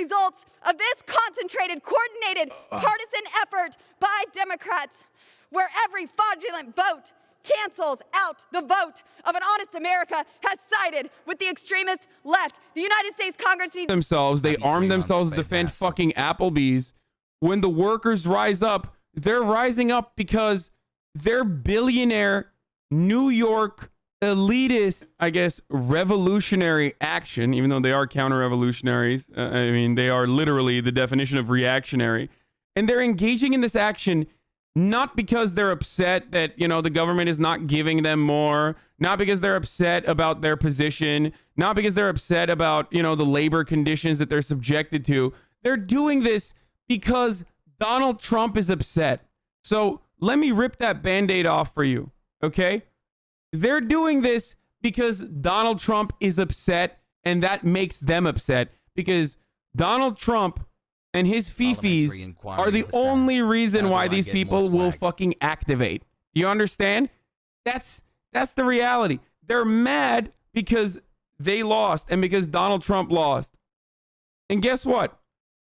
results of this concentrated, coordinated, partisan effort by Democrats, where every fraudulent vote cancels out the vote of an honest America, has sided with the extremist left. The United States Congress needs themselves. They arm themselves to defend fucking Applebee's. When the workers rise up, they're rising up because they're billionaire New York elitist, I guess, revolutionary action, even though they are counter-revolutionaries. I mean, they are literally the definition of reactionary. And they're engaging in this action not because they're upset that, you know, the government is not giving them more, not because they're upset about their position, not because they're upset about, you know, the labor conditions that they're subjected to. They're doing this because Donald Trump is upset. So let me rip that Band-Aid off for you, okay? They're doing this because Donald Trump is upset, and that makes them upset, because Donald Trump and his fifis are the only reason why these people will fucking activate. You understand? That's the reality. They're mad because they lost and because Donald Trump lost. And guess what?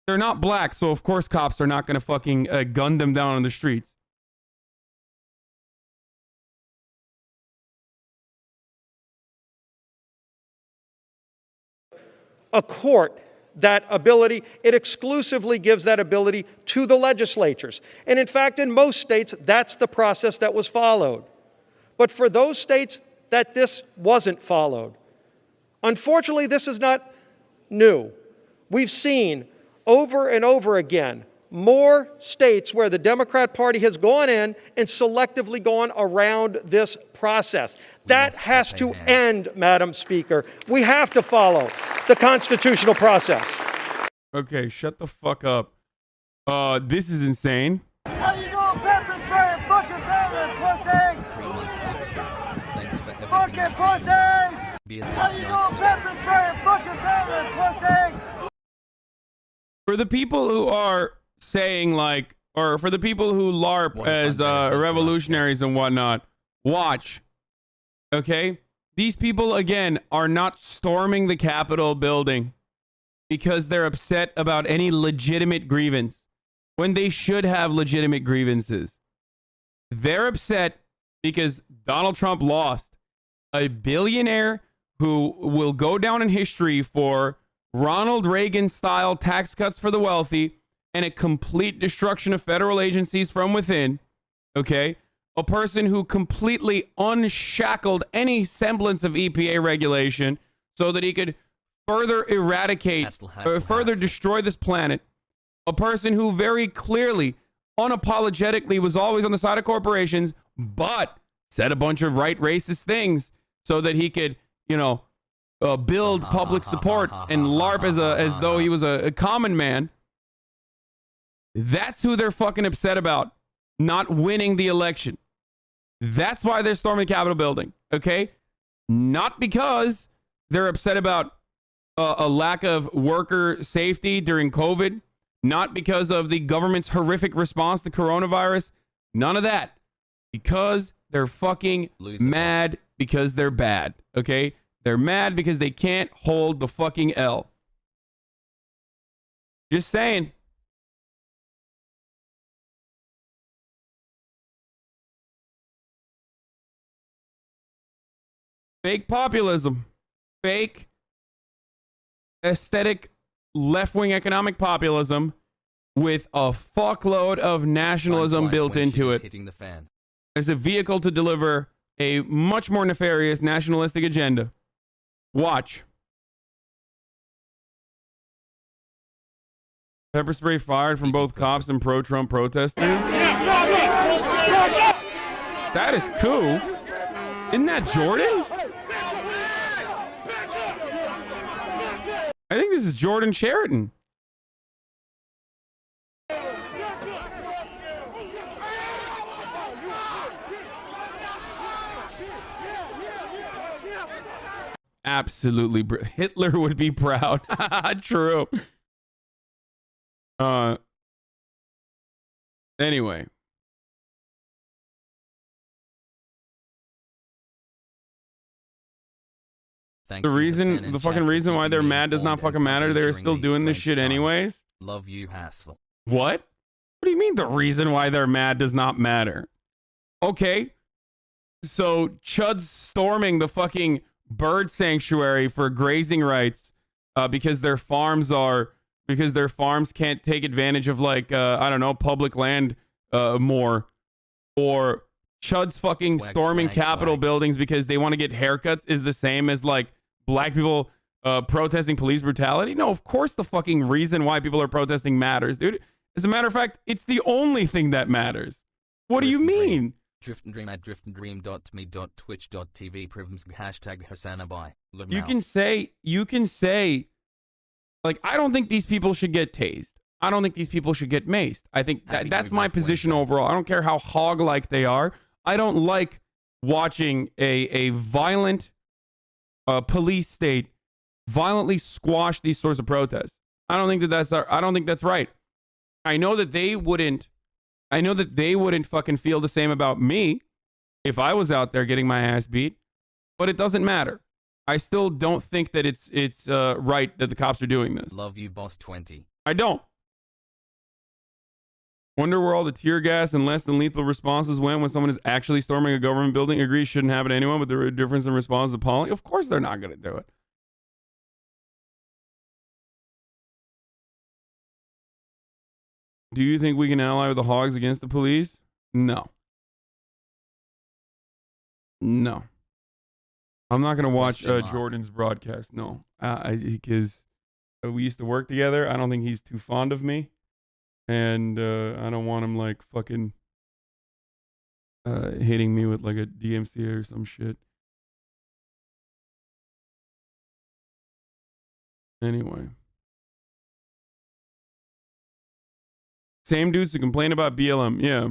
They're not black, so of course cops are not going to fucking gun them down on the streets. A court that ability, it exclusively gives that ability to the legislatures. And in fact, in most states, that's the process that was followed. But for those states that this wasn't followed, unfortunately, this is not new. We've seen over and over again more states where the Democrat Party has gone in and selectively gone around this process. That has to end, Madam Speaker. We have to follow the constitutional process. Okay, shut the fuck up. This is insane. How you doing, pepper spray, fucking pepper, pussy? 3 months, thanks, thanks for everything. Fucking pussy! How you doing, pepper spray, fucking pepper, pussy? For the people who are saying, like, or for the people who LARP as revolutionaries and whatnot, watch. Okay? These people, again, are not storming the Capitol building because they're upset about any legitimate grievance when they should have legitimate grievances. They're upset because Donald Trump lost. A billionaire who will go down in history for Ronald Reagan-style tax cuts for the wealthy and a complete destruction of federal agencies from within, okay? A person who completely unshackled any semblance of EPA regulation so that he could further eradicate or further destroy this planet. A person who very clearly, unapologetically was always on the side of corporations, but said a bunch of right racist things so that he could, you know, build public support and LARP as though he was a common man. That's who they're fucking upset about, not winning the election. That's why they're storming the Capitol building, okay? Not because they're upset about a lack of worker safety during COVID, not because of the government's horrific response to coronavirus, none of that. Because they're fucking mad because they're bad, okay? They're mad because they can't hold the fucking L. Just saying. Fake populism. Fake aesthetic left-wing economic populism with a fuckload of nationalism built into it as a vehicle to deliver a much more nefarious nationalistic agenda. Watch. Pepper spray fired from both cops and pro-Trump protesters. Status coup? Isn't that Jordan? I think this is Jordan Sheridan. Absolutely. Hitler would be proud. True. Anyway. Thank The you, reason, Hasan the and fucking chat for reason why keeping they're me mad does not informed and fucking matter. They're during still these doing this strange shit times. anyways. Love you, Hassel. What? What do you mean the reason why they're mad does not matter? Okay. So Chud's storming the fucking bird sanctuary for grazing rights because their farms can't take advantage of like I don't know, public land more, or Chud's fucking Swag, storming swag, Capitol swag. buildings because they want to get haircuts is the same as like black people protesting police brutality? No, of course the fucking reason why people are protesting matters, dude. As a matter of fact, it's the only thing that matters. What do you mean? Drift and dream at driftandream.me.twitch.tv privms hashtag HASANABI. You can say, like, I don't think these people should get tased. I don't think these people should get maced. I think that's my position overall. I don't care how hog-like they are. I don't like watching a violent police state violently squash these sorts of protests. I don't think that's right. I know that they wouldn't fucking feel the same about me if I was out there getting my ass beat, but it doesn't matter. I still don't think that it's right that the cops are doing this. Love you, boss 20. I don't. Wonder where all the tear gas and less than lethal responses went when someone is actually storming a government building. Agree shouldn't happen to anyone, but the difference in response is appalling. Of course they're not going to do it. Do you think we can ally with the hogs against the police? No. No. I'm not going to watch Jordan's broadcast. No. Because we used to work together. I don't think he's too fond of me. And I don't want him like fucking hitting me with like a DMCA or some shit. Anyway. Same dudes to complain about BLM. Yeah.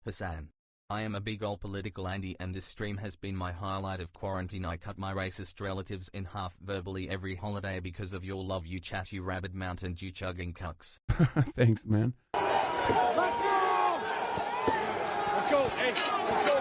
Hasan. I am a big ol' political Andy and this stream has been my highlight of quarantine. I cut my racist relatives in half verbally every holiday because of your love, you chat, you rabid mountain, you chugging cucks. Thanks, man. Let's go. Hey, let's go.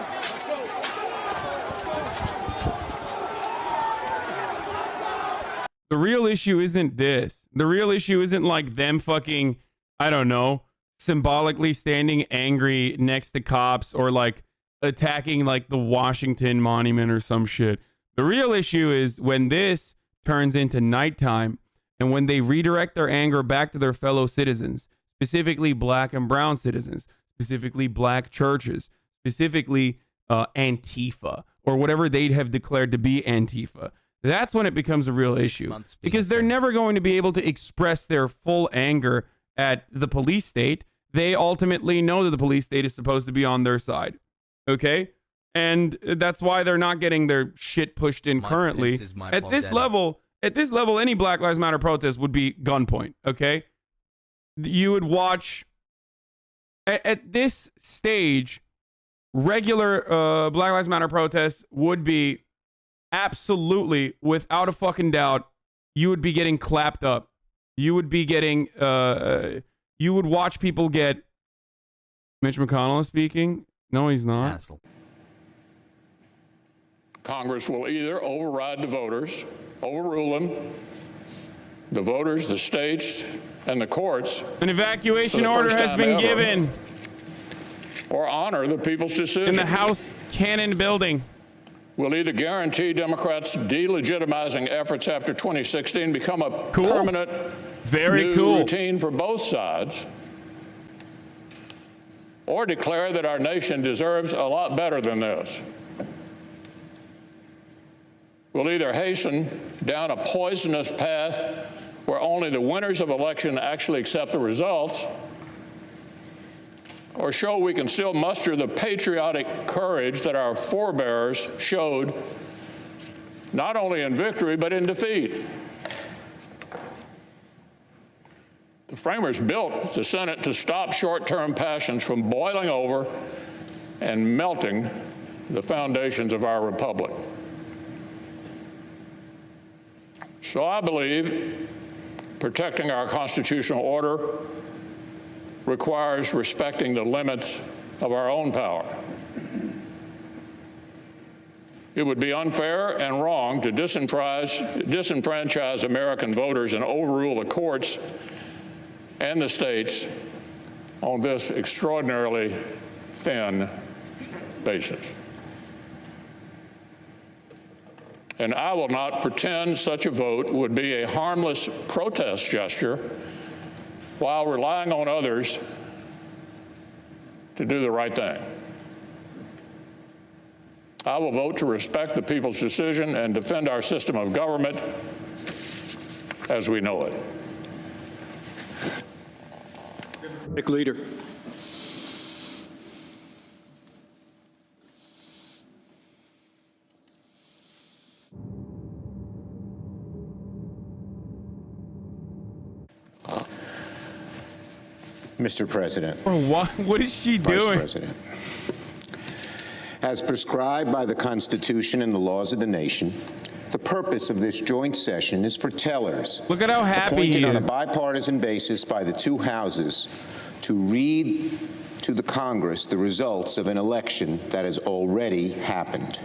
The real issue isn't this. The real issue isn't like them fucking, I don't know, symbolically standing angry next to cops or like attacking like the Washington Monument or some shit. The real issue is when this turns into nighttime and when they redirect their anger back to their fellow citizens, specifically black and brown citizens, specifically black churches, specifically Antifa or whatever they'd have declared to be Antifa. That's when it becomes a real issue because they're never going to be able to express their full anger at the police state. They ultimately know that the police state is supposed to be on their side. Okay? And that's why they're not getting their shit pushed in currently. At this level, any Black Lives Matter protest would be gunpoint. Okay? You would watch at this stage, regular Black Lives Matter protests would be absolutely, without a fucking doubt, you would be getting clapped up. You would be getting, you would watch people get. Mitch McConnell is speaking. No, he's not. Hassel. Congress will either override the voters, overrule them, the voters, the states, and the courts. An evacuation order has been given. Or honor the people's decision. In the House Cannon building. Will either guarantee Democrats' delegitimizing efforts after 2016 become a permanent new routine for both sides, or declare that our nation deserves a lot better than this. We'll either hasten down a poisonous path where only the winners of election actually accept the results, or show we can still muster the patriotic courage that our forebears showed not only in victory but in defeat. The framers built the Senate to stop short-term passions from boiling over and melting the foundations of our republic. So I believe protecting our constitutional order requires respecting the limits of our own power. It would be unfair and wrong to disenfranchise American voters and overrule the courts and the states on this extraordinarily thin basis. And I will not pretend such a vote would be a harmless protest gesture while relying on others to do the right thing. I will vote to respect the people's decision and defend our system of government as we know it. Leader. Mr. President. What is she doing? Vice President. As prescribed by the Constitution and the laws of the nation, the purpose of this joint session is for tellers. Look at how happy appointed he is. on a bipartisan basis by the two houses to read to the Congress the results of an election that has already happened.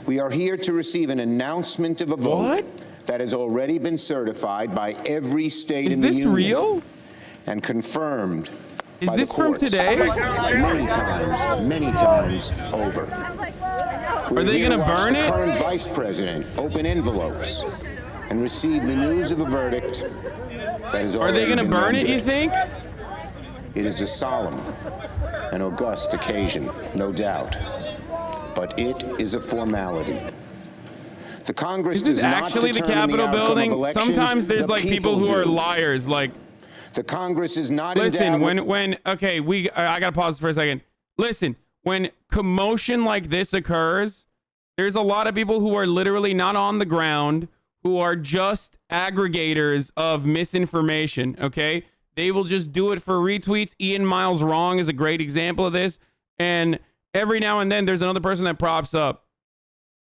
We are here to receive an announcement of a vote that has already been certified by every state in the union. Is this real? And confirmed Is by this the from courts today? many times over. Are they going to burn the it? current vice president open envelopes and receive the news of a verdict that is Are they already going to been burn it, rendered. you think? It is a solemn and august occasion, no doubt, but it is a formality. The Congress Is this does not actually the determine Capitol outcome of building? elections, Sometimes there's the like people who do. are liars. Like, The Congress is not listen, endowed when okay, I gotta pause for a second. Listen, when commotion like this occurs, there's a lot of people who are literally not on the ground, who are just aggregators of misinformation. Okay, they will just do it for retweets. Ian Miles Wrong is a great example of this, and every now and then there's another person that props up.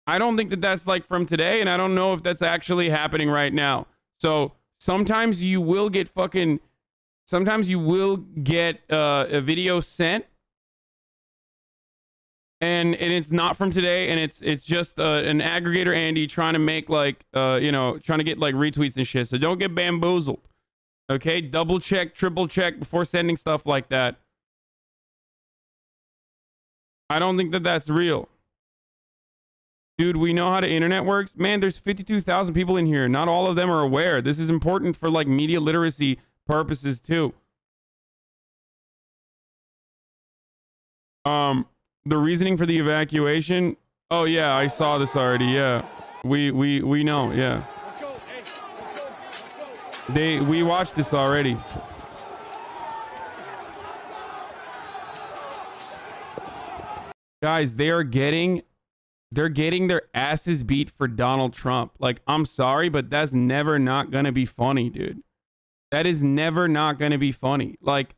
I don't think that that's like from today, and I don't know if that's actually happening right now. So sometimes you will get a video sent, and it's not from today, and it's just an aggregator Andy trying to make like trying to get like retweets and shit. So don't get bamboozled. Okay, double check, triple check before sending stuff like that. I don't think that that's real. Dude, we know how the internet works. Man, there's 52,000 people in here. Not all of them are aware. This is important for like media literacy purposes too. The reasoning for the evacuation. Oh yeah, I saw this already. Yeah, we know. Yeah, we watched this already. Guys, they're getting their asses beat for Donald Trump. Like, I'm sorry, but that's never not gonna be funny, dude. That is never not gonna be funny. Like,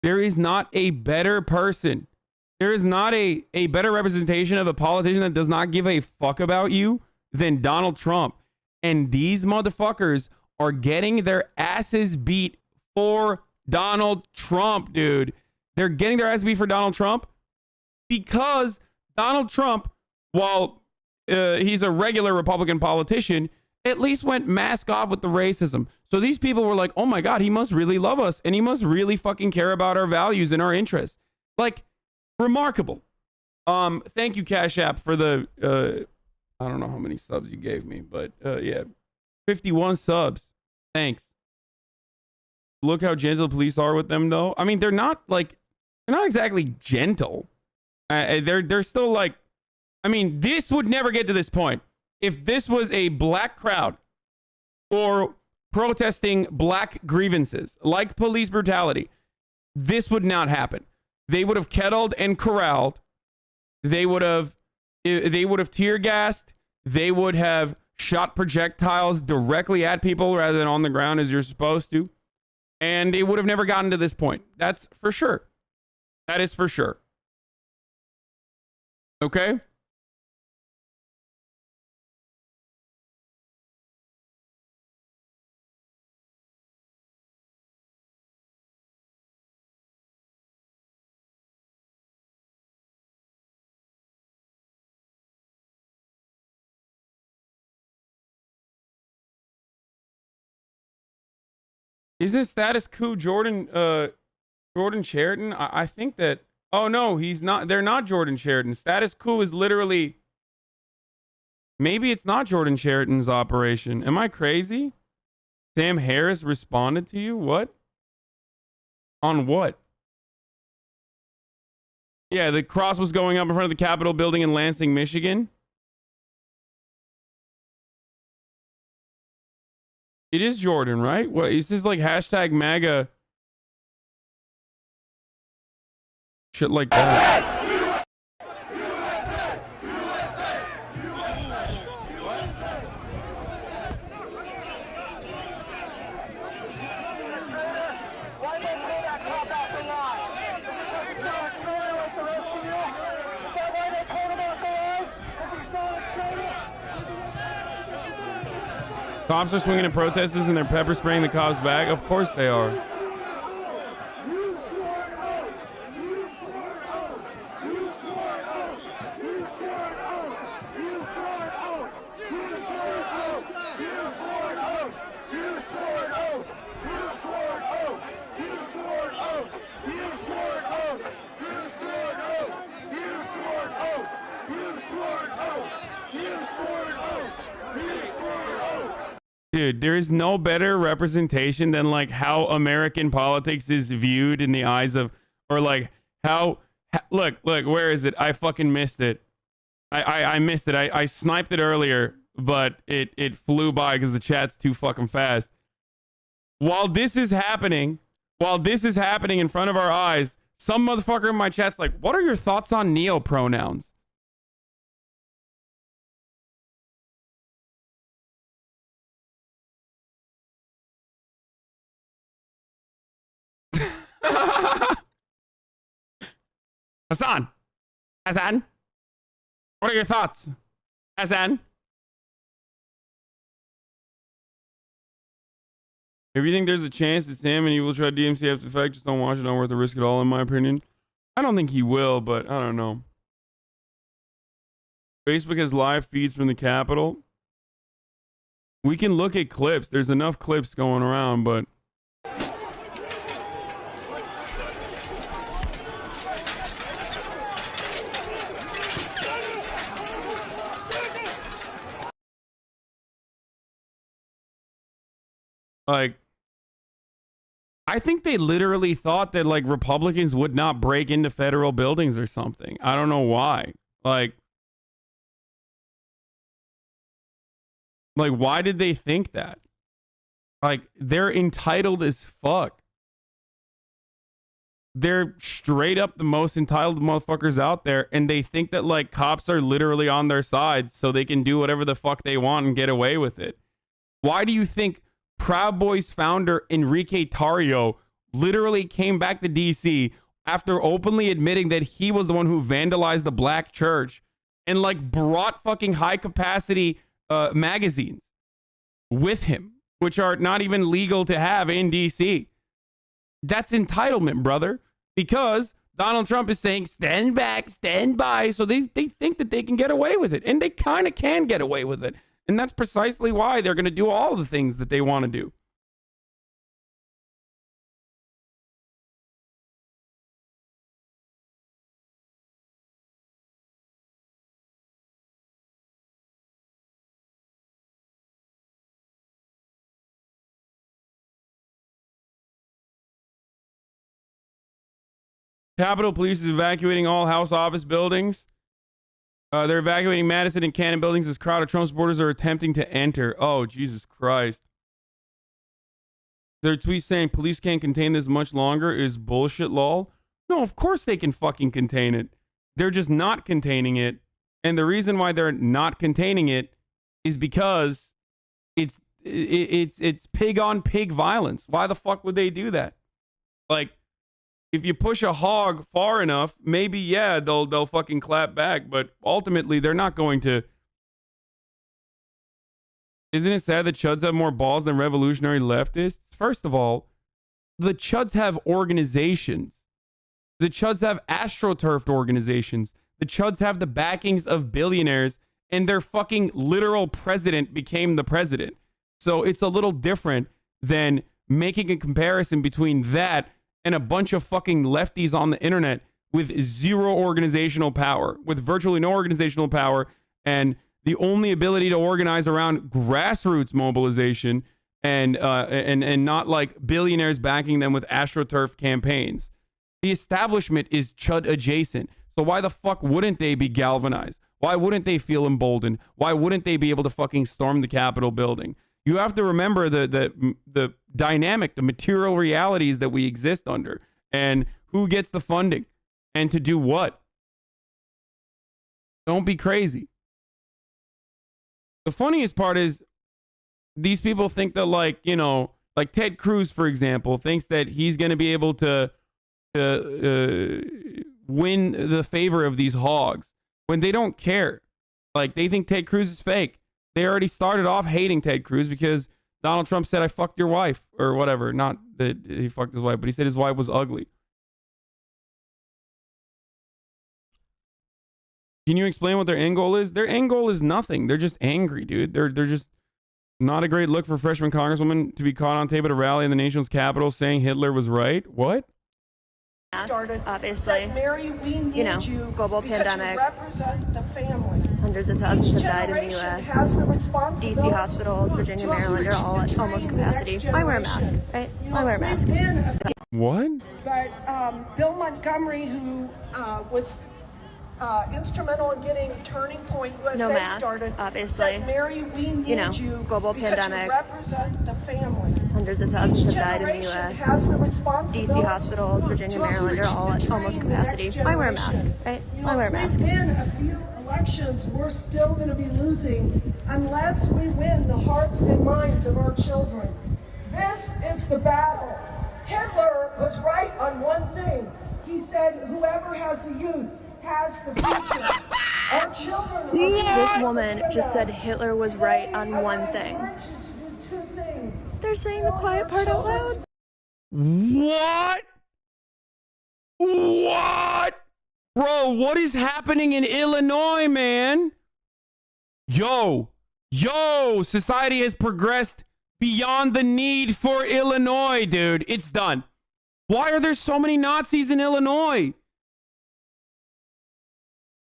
there is not a better person. There is not a better representation of a politician that does not give a fuck about you than Donald Trump. And these motherfuckers are getting their asses beat for Donald Trump, dude. They're getting their asses beat for Donald Trump because Donald Trump, while he's a regular Republican politician, at least went mask off with the racism. So these people were like, oh my God, he must really love us and he must really fucking care about our values and our interests. Like, remarkable. Thank you, Cash App, for the I don't know how many subs you gave me, but yeah, 51 subs. Thanks. Look how gentle the police are with them, though. I mean, they're not exactly gentle. They're still like, I mean, this would never get to this point if this was a black crowd or protesting black grievances like police brutality. This would not happen. They would have kettled and corralled. They would have tear gassed. They would have shot projectiles directly at people rather than on the ground as you're supposed to. And it would have never gotten to this point. That's for sure. That is for sure. Okay? Isn't status quo Jordan Sheridan? I think that. Oh no, he's not. They're not Jordan Sheridan. Status quo is literally. Maybe it's not Jordan Sheridan's operation. Am I crazy? Sam Harris responded to you? What? On what? Yeah, the cross was going up in front of the Capitol building in Lansing, Michigan. It is Jordan, right? What? This is like hashtag MAGA. Shit like that. Cops are swinging at protesters and they're pepper spraying the cops back. Of course they are. Dude, there is no better representation than like how American politics is viewed in the eyes of, or like how look, where is it? I fucking missed it. I missed it. I sniped it earlier, but it flew by because the chat's too fucking fast. While this is happening in front of our eyes, some motherfucker in my chat's like, what are your thoughts on neo-pronouns? Hasan, what are your thoughts? Hasan, if you think there's a chance that Sam and he will try DMC after the fact, just don't watch it. Not worth the risk at all, in my opinion. I don't think he will, but I don't know. Facebook has live feeds from the Capitol. We can look at clips. There's enough clips going around, but like, I think they literally thought that like Republicans would not break into federal buildings or something. I don't know why. Like why did they think that? Like, they're entitled as fuck. They're straight up the most entitled motherfuckers out there, and they think that like cops are literally on their side so they can do whatever the fuck they want and get away with it. Why do you think Proud Boys founder Enrique Tarrio literally came back to DC after openly admitting that he was the one who vandalized the black church and like brought fucking high capacity magazines with him, which are not even legal to have in DC? That's entitlement, brother, because Donald Trump is saying stand back, stand by. So they think that they can get away with it, and they kind of can get away with it. And that's precisely why they're going to do all the things that they want to do. Capitol Police is evacuating all House office buildings. They're evacuating Madison and Cannon buildings as crowd of Trump supporters are attempting to enter. Oh, Jesus Christ. Their tweet saying police can't contain this much longer is bullshit, lol. No, of course they can fucking contain it. They're just not containing it. And the reason why they're not containing it is because it's pig on pig violence. Why the fuck would they do that? Like, if you push a hog far enough, maybe, yeah, they'll fucking clap back, but ultimately they're not going to. Isn't it sad that Chuds have more balls than revolutionary leftists? First of all, the Chuds have organizations. The Chuds have astroturfed organizations. The Chuds have the backings of billionaires, and their fucking literal president became the president. So it's a little different than making a comparison between that and a bunch of fucking lefties on the internet with zero organizational power, with virtually no organizational power, and the only ability to organize around grassroots mobilization and not like billionaires backing them with AstroTurf campaigns. The establishment is Chud adjacent. So why the fuck wouldn't they be galvanized? Why wouldn't they feel emboldened? Why wouldn't they be able to fucking storm the Capitol building? You have to remember the dynamic, the material realities that we exist under, and who gets the funding and to do what. Don't be crazy. The funniest part is these people think that, like, you know, like Ted Cruz, for example, thinks that he's going to be able to win the favor of these hogs when they don't care. Like, they think Ted Cruz is fake. They already started off hating Ted Cruz because Donald Trump said, I fucked your wife, or whatever. Not that he fucked his wife, but he said his wife was ugly. Can you explain what their end goal is? Their end goal is nothing. They're just angry, dude. They're just not a great look for freshman congresswoman to be caught on tape at a rally in the nation's capital saying Hitler was right. What? Started, obviously, Mary, we need you know, global pandemic. You represent the family. Hundreds of thousands have died in the U.S. DC hospitals, Virginia, Maryland are all at almost capacity. Why wear a mask, right? Why wear a mask? What? But Bill Montgomery, who was instrumental in getting Turning Point USA no masks, started, obviously. said, Mary, we need you know, global pandemic. You represent the family. Hundreds of thousands have died in the U.S. DC hospitals, Virginia, Maryland are all at almost capacity. Why wear a mask, right? Why wear a mask? In a few elections, we're still going to be losing unless we win the hearts and minds of our children. This is the battle. Hitler was right on one thing. He said, whoever has a youth has the future. Our children. This woman just said Hitler was right on one thing. They're saying the quiet part out loud. What? What? Bro, what is happening in Illinois, man? Yo, society has progressed beyond the need for Illinois, dude. It's done. Why are there so many Nazis in Illinois?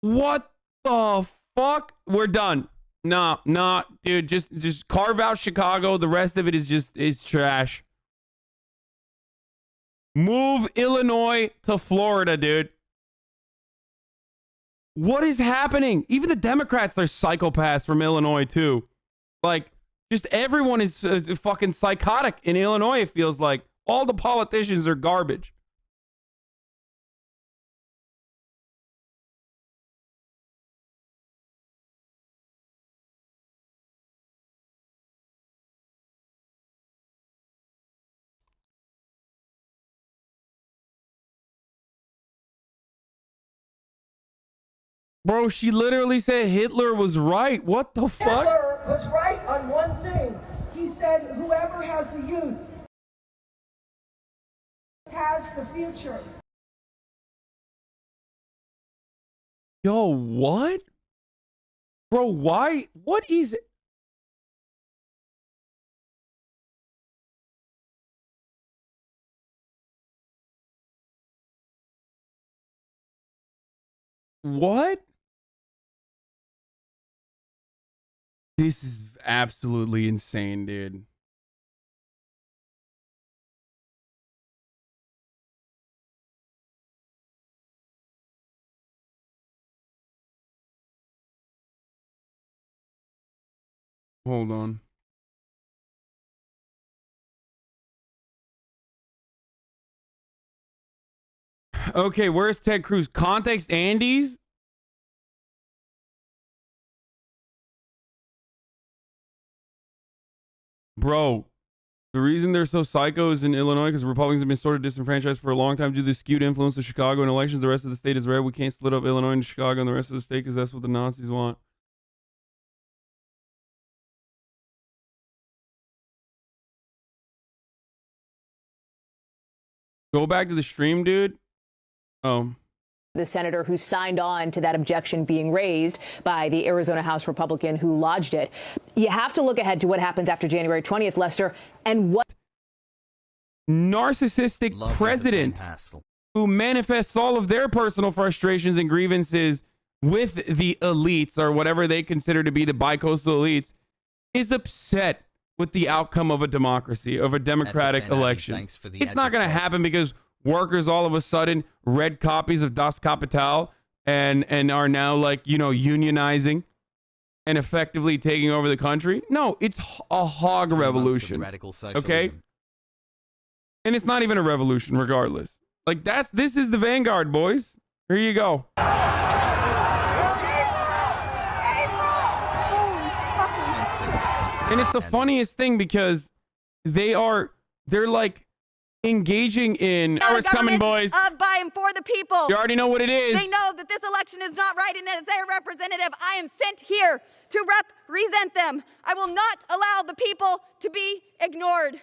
What the fuck? We're done. Nah, dude, just carve out Chicago. The rest of it is trash. Move Illinois to Florida, dude. What is happening? Even the Democrats are psychopaths from Illinois, too. Like, just everyone is fucking psychotic in Illinois, it feels like. All the politicians are garbage. Bro, she literally said Hitler was right. What the fuck? Hitler was right on one thing. He said, whoever has a youth has the future. Yo, what? Bro, why? What is it? What? This is absolutely insane, dude. Hold on. Okay, where's Ted Cruz? Context Andes? Bro, the reason they're so psycho is in Illinois because Republicans have been sort of disenfranchised for a long time due to the skewed influence of Chicago in elections. The rest of the state is rare. We can't split up Illinois into Chicago and the rest of the state because that's what the Nazis want. Go back to the stream, dude. Oh. The senator who signed on to that objection being raised by the Arizona House Republican who lodged it. You have to look ahead to what happens after January 20th, Lester, and what narcissistic Love president hassle. who manifests all of their personal frustrations and grievances with the elites, or whatever they consider to be the bicoastal elites, is upset with the outcome of a democracy, of a democratic election. It's not going to happen because workers all of a sudden read copies of Das Kapital and are now, like, you know, unionizing and effectively taking over the country. No, it's a hog revolution. Okay? And it's not even a revolution regardless. Like, this is the vanguard, boys. Here you go. And it's the funniest thing because they're like engaging in It's coming, boys. Of, by, and for the people. You already know what it is. They know that this election is not right, and as their representative, I am sent here to represent them. I will not allow the people to be ignored.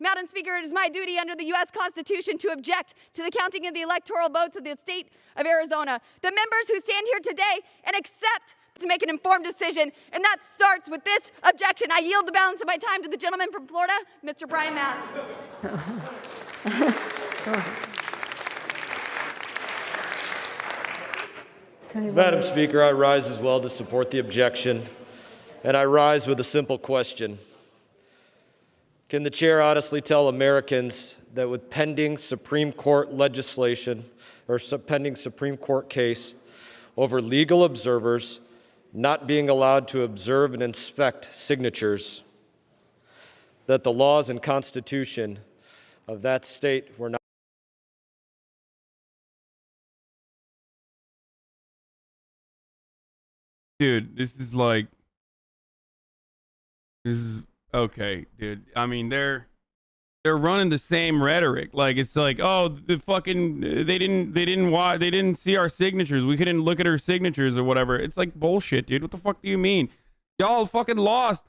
Madam Speaker, it is my duty under the U.S. Constitution to object to the counting of the electoral votes of the state of Arizona. The members who stand here today and accept to make an informed decision, and that starts with this objection. I yield the balance of my time to the gentleman from Florida, Mr. Brian Mast. Madam Speaker, I rise as well to support the objection, and I rise with a simple question. Can the chair honestly tell Americans that with pending Supreme Court legislation or pending Supreme Court case over legal observers not being allowed to observe and inspect signatures, that the laws and constitution of that state were not? Dude, this is okay, dude. I mean, they're running the same rhetoric. Like, it's like, oh, the fucking they didn't see our signatures. We couldn't look at our signatures or whatever. It's like bullshit, dude. What the fuck do you mean? Y'all fucking lost.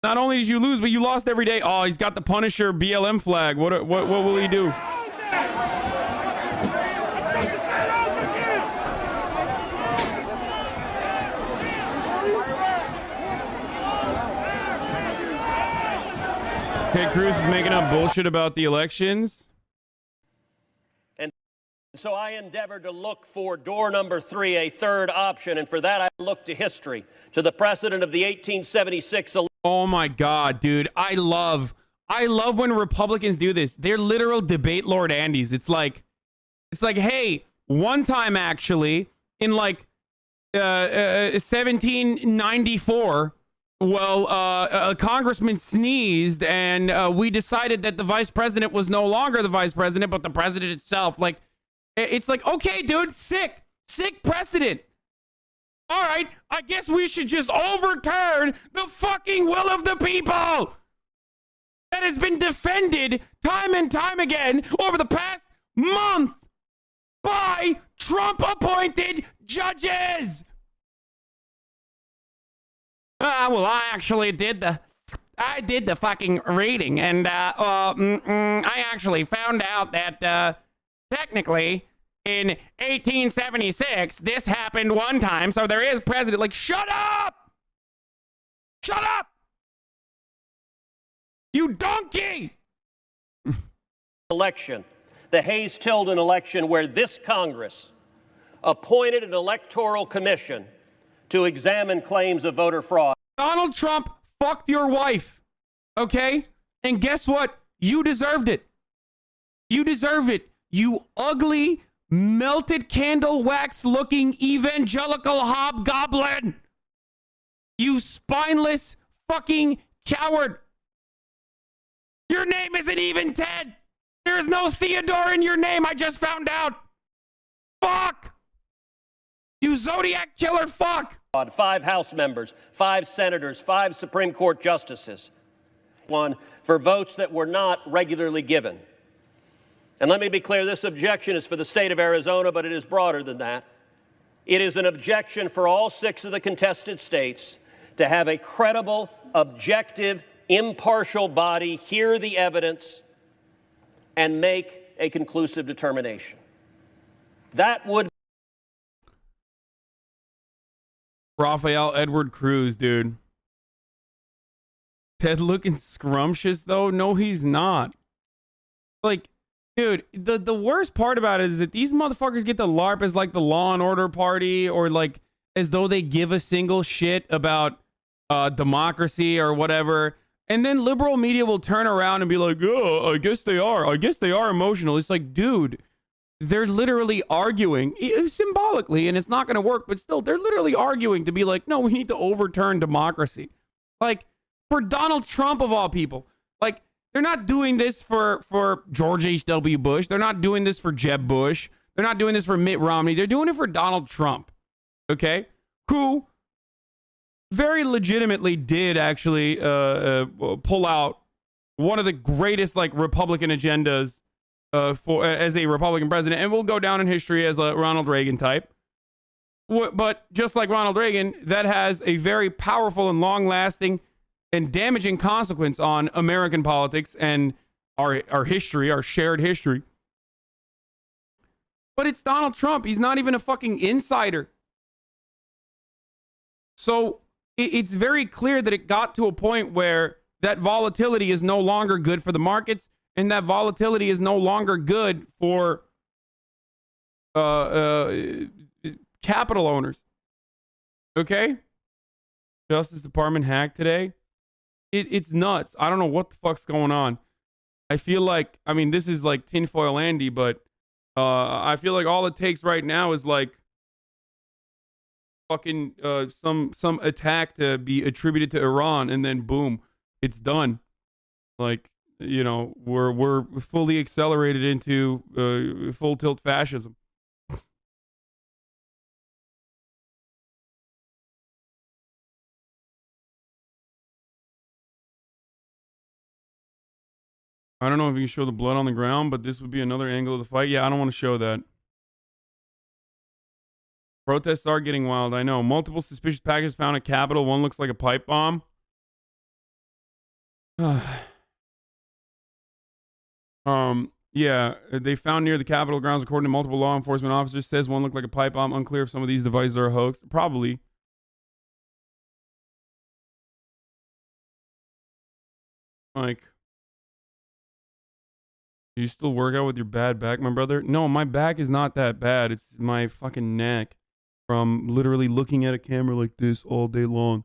Not only did you lose, but you lost every day. Oh, he's got the Punisher BLM flag. What will he do? Ted Cruz is making up bullshit about the elections. And so I endeavored to look for door number 3, a third option. And for that, I looked to history, to the precedent of the 1876 election. Oh my God, dude. I love when Republicans do this. They're literal debate Lord Andys. It's like, hey, one time actually in like 1794, well, a congressman sneezed, and we decided that the vice president was no longer the vice president, but the president itself. Like, it's like, okay, dude, sick precedent. All right, I guess we should just overturn the fucking will of the people that has been defended time and time again over the past month by Trump-appointed judges. Well, I actually did the fucking reading, and I actually found out that technically in 1876 this happened one time, so there is precedent. Like, shut up, you donkey. Election, the Hayes-Tilden election, where this Congress appointed an electoral commission to examine claims of voter fraud. Donald Trump fucked your wife, okay? And guess what? You deserved it. You deserve it. You ugly, melted candle wax looking evangelical hobgoblin. You spineless fucking coward. Your name isn't even Ted. There is no Theodore in your name. I just found out. Fuck. You Zodiac killer fuck. 5 House members, 5 senators, 5 Supreme Court justices. One for votes that were not regularly given. And let me be clear, this objection is for the state of Arizona, but it is broader than that. It is an objection for all 6 of the contested states to have a credible, objective, impartial body hear the evidence and make a conclusive determination. That would Rafael Edward Cruz, dude. Ted looking scrumptious, though? No, he's not. Like, dude, the worst part about it is that these motherfuckers get the LARP as like the Law and Order party, or like as though they give a single shit about democracy or whatever. And then liberal media will turn around and be like, oh, I guess they are. I guess they are emotional. It's like, dude, they're literally arguing symbolically, and it's not going to work, but still, they're literally arguing to be like, no, we need to overturn democracy. Like, for Donald Trump of all people. Like, they're not doing this for George H.W. Bush. They're not doing this for Jeb Bush. They're not doing this for Mitt Romney. They're doing it for Donald Trump. Okay? Who very legitimately did actually pull out one of the greatest like Republican agendas for as a Republican president, and will go down in history as a Ronald Reagan type. But just like Ronald Reagan, that has a very powerful and long-lasting and damaging consequence on American politics and our history, our shared history. But it's Donald Trump. He's not even a fucking insider. So it's very clear that it got to a point where that volatility is no longer good for the markets, and that volatility is no longer good for capital owners. Okay? Justice Department hacked today. It's nuts. I don't know what the fuck's going on. I feel like, I mean, this is like tinfoil Andy, but I feel like all it takes right now is like fucking some attack to be attributed to Iran, and then boom, it's done. Like, you know, we're fully accelerated into full tilt fascism. I don't know if you can show the blood on the ground, but this would be another angle of the fight. Yeah, I don't want to show that. Protests are getting wild, I know. Multiple suspicious packages found at Capitol. One looks like a pipe bomb. Yeah, they found near the Capitol grounds, according to multiple law enforcement officers. Says one looked like a pipe bomb. Unclear if some of these devices are a hoax. Probably. Like, do you still work out with your bad back, my brother? No, my back is not that bad. It's my fucking neck from literally looking at a camera like this all day long.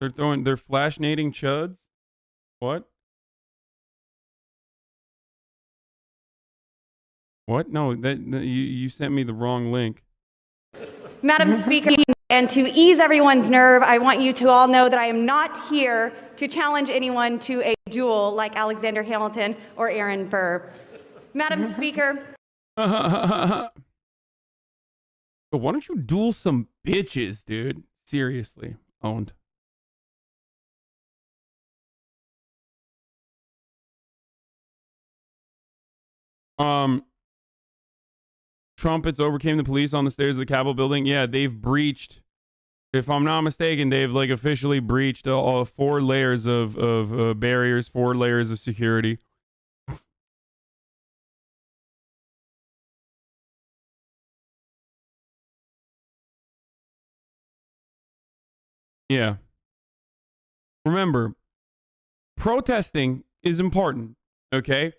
They're flash-nading chuds? What? What? No, you sent me the wrong link. Madam Speaker, and to ease everyone's nerve, I want you to all know that I am not here to challenge anyone to a duel like Alexander Hamilton or Aaron Burr. Madam Speaker. Why don't you duel some bitches, dude? Seriously. Owned. Trumpets overcame the police on the stairs of the Capitol building. Yeah, they've breached, if I'm not mistaken, they've like officially breached all 4 layers of barriers, 4 layers of security. Yeah. Remember, protesting is important, okay?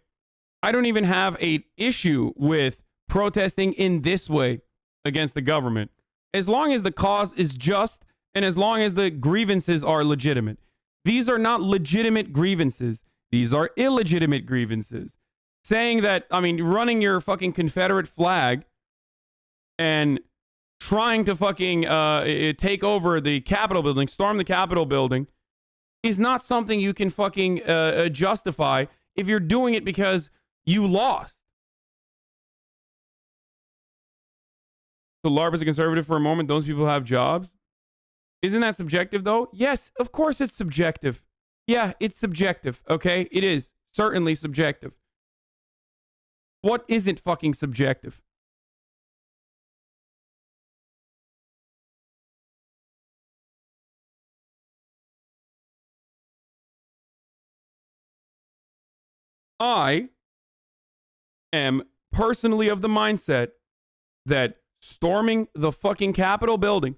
I don't even have an issue with protesting in this way against the government, as long as the cause is just and as long as the grievances are legitimate. These are not legitimate grievances. These are illegitimate grievances. Saying that, I mean, running your fucking Confederate flag and trying to fucking take over the Capitol building, storm the Capitol building, is not something you can fucking justify if you're doing it because you lost. So LARP is a conservative for a moment. Those people have jobs. Isn't that subjective, though? Yes, of course it's subjective. Yeah, it's subjective, okay? It is certainly subjective. What isn't fucking subjective? I am personally of the mindset that storming the fucking Capitol building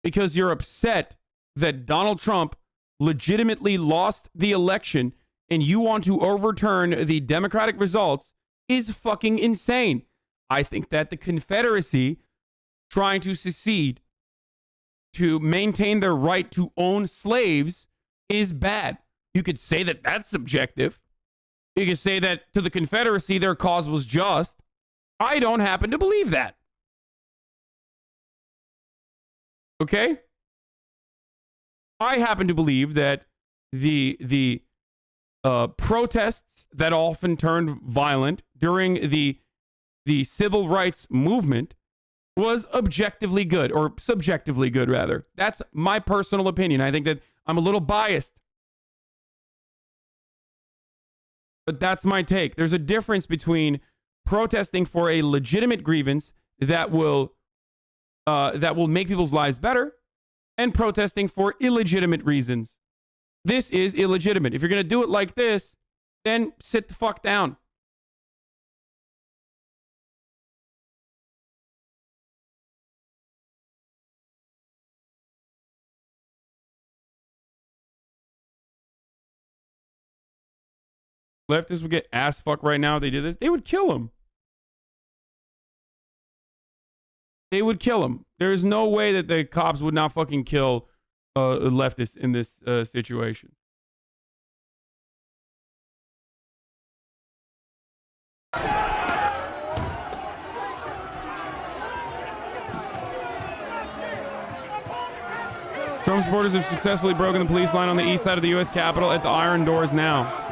because you're upset that Donald Trump legitimately lost the election and you want to overturn the Democratic results is fucking insane. I think that the Confederacy trying to secede to maintain their right to own slaves is bad. You could say that that's subjective. You could say that to the Confederacy, their cause was just. I don't happen to believe that. Okay? I happen to believe that the protests that often turned violent during the civil rights movement was objectively good, or subjectively good, rather. That's my personal opinion. I think that I'm a little biased, but that's my take. There's a difference between protesting for a legitimate grievance that will make people's lives better and protesting for illegitimate reasons. This is illegitimate. If you're going to do it like this, then sit the fuck down. Leftists would get ass fucked right now if they did this. They would kill him. They would kill him. There's no way that the cops would not fucking kill leftists in this situation. Trump supporters have successfully broken the police line on the east side of the U.S. Capitol at the Iron Doors now.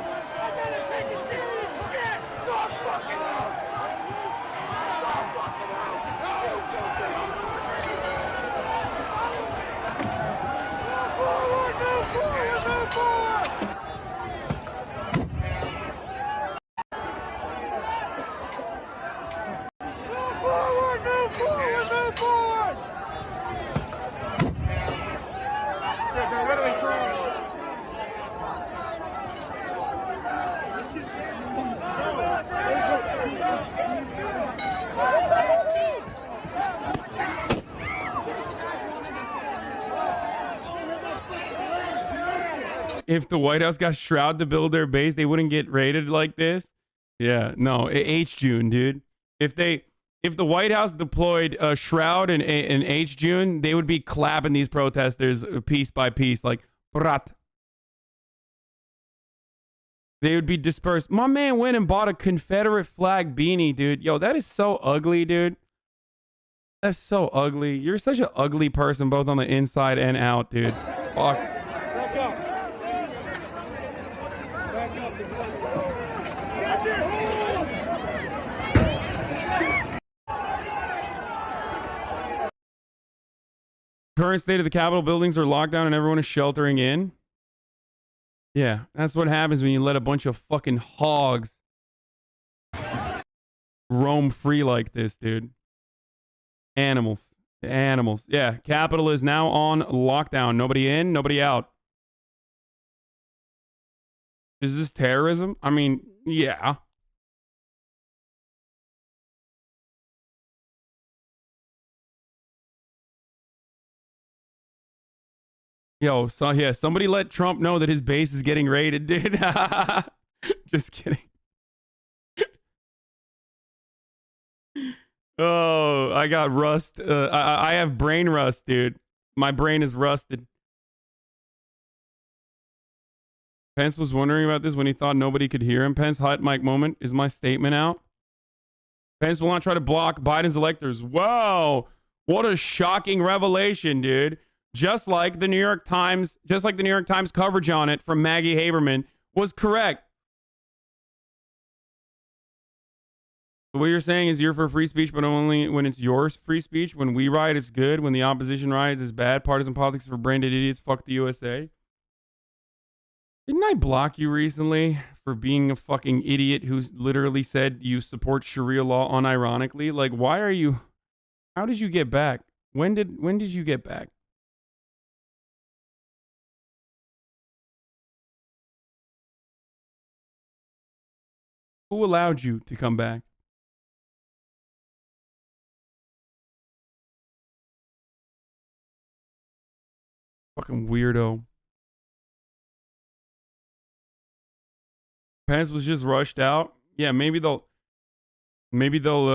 If the White House got Shroud to build their base, they wouldn't get raided like this. Yeah, no, H June, dude. If the White House deployed Shroud and H June, they would be clapping these protesters piece by piece, like brat. They would be dispersed. My man went and bought a Confederate flag beanie, dude. Yo, that is so ugly, dude. That's so ugly. You're such an ugly person, both on the inside and out, dude. Fuck. Current state of the Capitol buildings are locked down and everyone is sheltering in. Yeah, that's what happens when you let a bunch of fucking hogs roam free like this, dude. Animals. Animals. Yeah, Capitol is now on lockdown. Nobody in, nobody out. Is this terrorism? I mean, yeah. Yo, so yeah, somebody let Trump know that his base is getting raided, dude. Just kidding. Oh, I got rust. I have brain rust, dude. My brain is rusted. Pence was wondering about this when he thought nobody could hear him. Pence hot mic moment. Is my statement out? Pence will not try to block Biden's electors. Whoa, what a shocking revelation, dude. Just like the New York Times coverage on it from Maggie Haberman was correct. What you're saying is you're for free speech, but only when it's your free speech. When we riot, it's good. When the opposition riots, it's bad. Partisan politics for brain-dead idiots. Fuck the USA. Didn't I block you recently for being a fucking idiot who literally said you support Sharia law unironically? Like, why are you... How did you get back? When did you get back? Who allowed you to come back? Fucking weirdo. Pence was just rushed out. Yeah, maybe they'll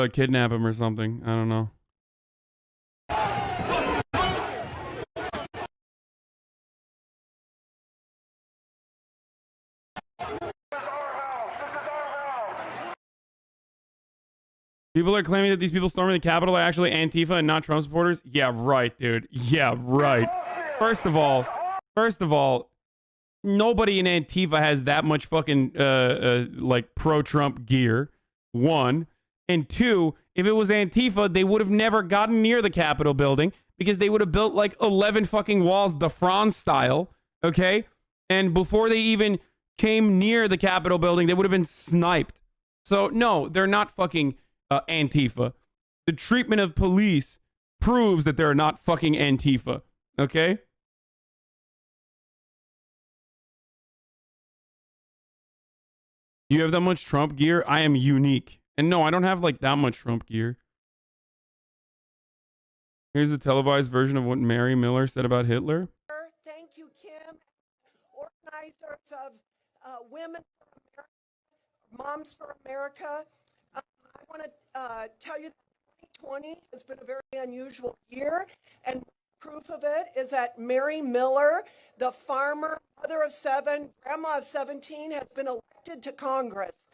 kidnap him or something. I don't know. People are claiming that these people storming the Capitol are actually Antifa and not Trump supporters. Yeah, right, dude. Yeah, right. First of all, nobody in Antifa has that much fucking like pro-Trump gear. One. And two, if it was Antifa, they would have never gotten near the Capitol building because they would have built like 11 fucking walls, the France style. Okay. And before they even came near the Capitol building, they would have been sniped. So no, they're not fucking Antifa. The treatment of police proves that they're not fucking Antifa. Okay? You have that much Trump gear? I am unique. And no, I don't have like that much Trump gear. Here's a televised version of what Mary Miller said about Hitler. Thank you, Kim. Organizers of Women for America, Moms for America. I want to tell you that 2020 has been a very unusual year, and proof of it is that Mary Miller, the farmer, mother of 7, grandma of 17, has been elected to Congress.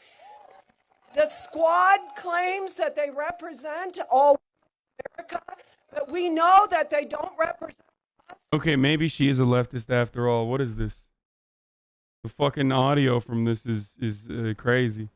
The squad claims that they represent all America, but we know that they don't represent us. Okay, maybe she is a leftist after all. What is this? The fucking audio from this is crazy.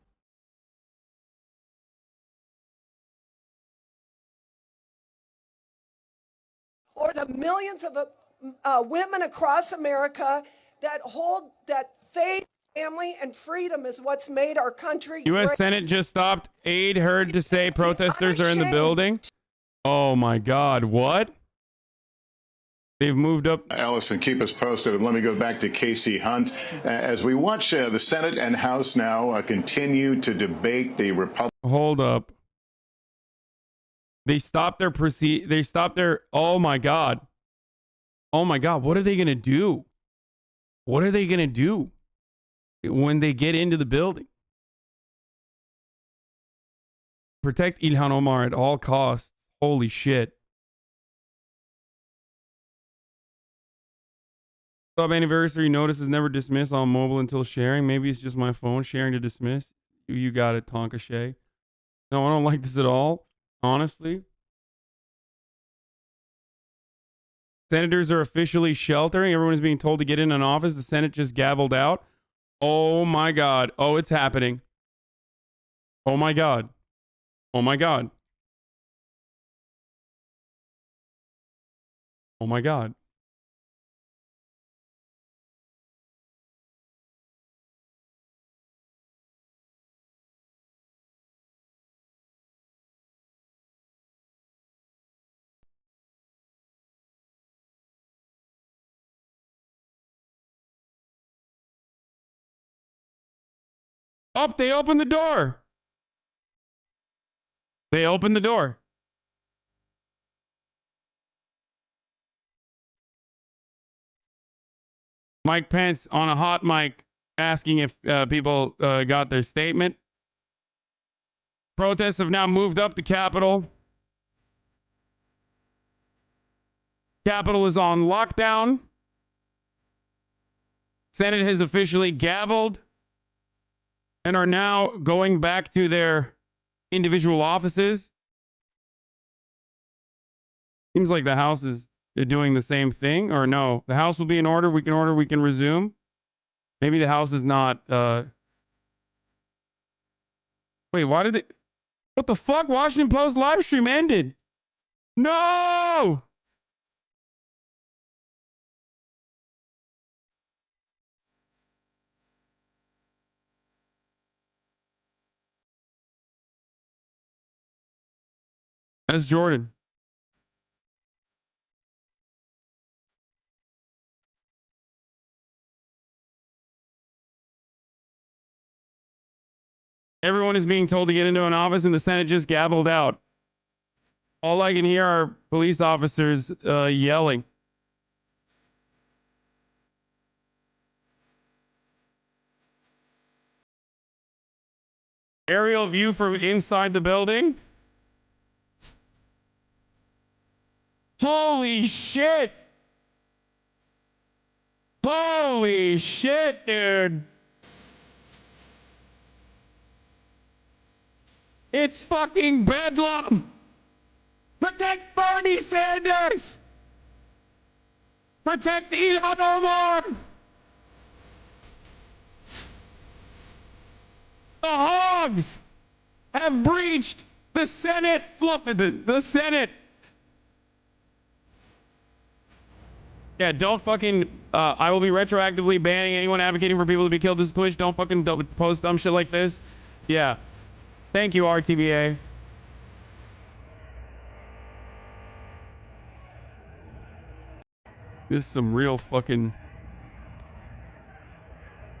Or the millions of women across America that hold that faith, family, and freedom is what's made our country U.S. great. Senate just stopped aid heard to say protesters are in the building. Oh my God, what? They've moved up. Allison, keep us posted. And let me go back to Casey Hunt. As we watch the Senate and House now continue to debate the Republican. Hold up. They stopped their oh my God. Oh my God, what are they going to do? What are they going to do when they get into the building? Protect Ilhan Omar at all costs. Holy shit. Sub anniversary notice is never dismissed on mobile until sharing. Maybe it's just my phone sharing to dismiss. You got it, Tonka Shay. No, I don't like this at all. Honestly. Senators are officially sheltering. Everyone is being told to get in an office. The Senate just gavelled out. Oh my God. Oh, it's happening. Oh my God. Oh my God. Oh my God. Oh, they opened the door. They opened the door. Mike Pence on a hot mic asking if people got their statement. Protests have now moved up the Capitol. Capitol is on lockdown. Senate has officially gavelled and are now going back to their individual offices. Seems like the House is doing the same thing, or no? The House will be in order. We can resume. Maybe the House is not. Wait, why did it? What the fuck? Washington Post live stream ended. No! That's Jordan. Everyone is being told to get into an office and the Senate just gavelled out. All I can hear are police officers yelling. Aerial view from inside the building. Holy shit! Holy shit, dude! It's fucking bedlam! Protect Bernie Sanders! Protect Elon Omar! The hogs have breached the Senate, the Senate. Yeah, don't fucking, I will be retroactively banning anyone advocating for people to be killed this Twitch. Don't fucking post dumb shit like this. Yeah. Thank you, RTBA. This is some real fucking,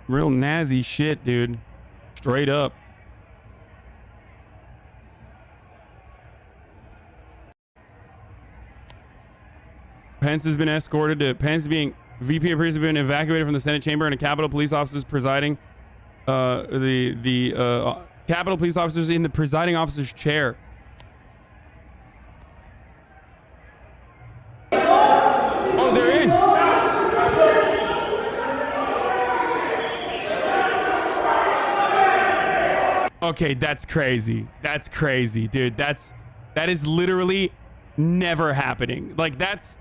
real nazi shit, dude. Straight up. Pence has been escorted to VP appears to have been evacuated from the Senate chamber, and a Capitol police officers presiding. The Capitol police officers in the presiding officer's chair. Oh, they're in. Okay, that's crazy. That's crazy, dude. That is literally never happening. Like that's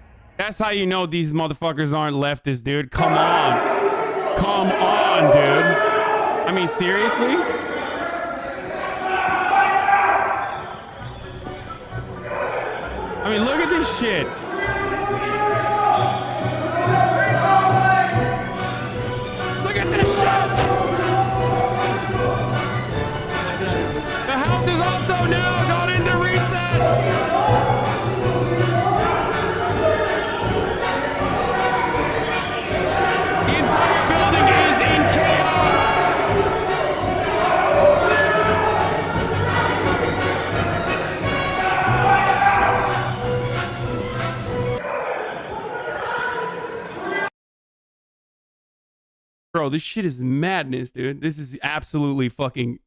how you know these motherfuckers aren't leftists, dude. Come on. Come on, dude. I mean, seriously? I mean, look at this shit. Look at this shit. The House is also now gone into recess. Bro, this shit is madness, dude. This is absolutely fucking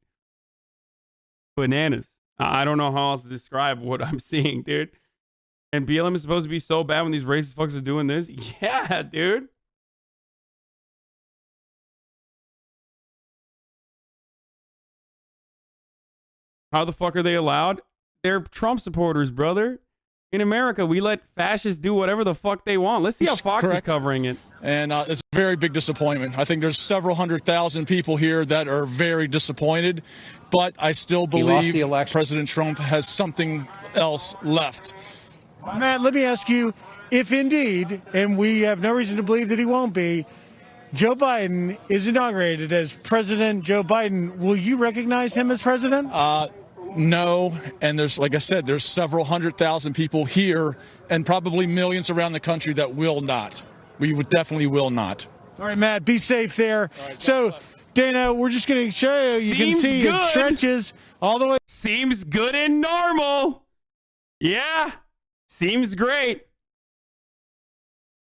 bananas. I don't know how else to describe what I'm seeing, dude. And BLM is supposed to be so bad when these racist fucks are doing this? Yeah, dude. How the fuck are they allowed? They're Trump supporters, brother. In America, we let fascists do whatever the fuck they want. Let's see how Fox is covering it. And it's a very big disappointment. I think there's several 100,000 people here that are very disappointed, but I still believe President Trump has something else left. Matt, let me ask you, if indeed, and we have no reason to believe that he won't be, Joe Biden is inaugurated as President Joe Biden, will you recognize him as president? No, and there's, like I said, there's several 100,000 people here and probably millions around the country that will not. We would definitely will not. All right, Matt, be safe there. So, Dana, we're just going to show you. You can see it stretches all the way. Seems good and normal. Yeah, seems great.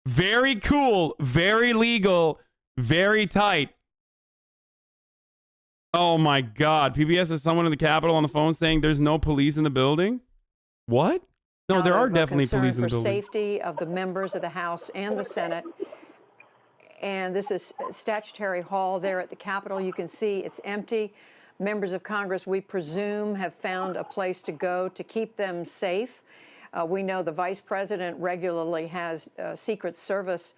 Very cool, very legal, very tight. Oh my God. PBS has someone in the Capitol on the phone saying there's no police in the building. What? No, there are definitely police in the building. Safety of the members of the House and the Senate. And this is Statutory Hall there at the Capitol. You can see it's empty. Members of Congress, we presume, have found a place to go to keep them safe. We know the Vice President regularly has Secret Service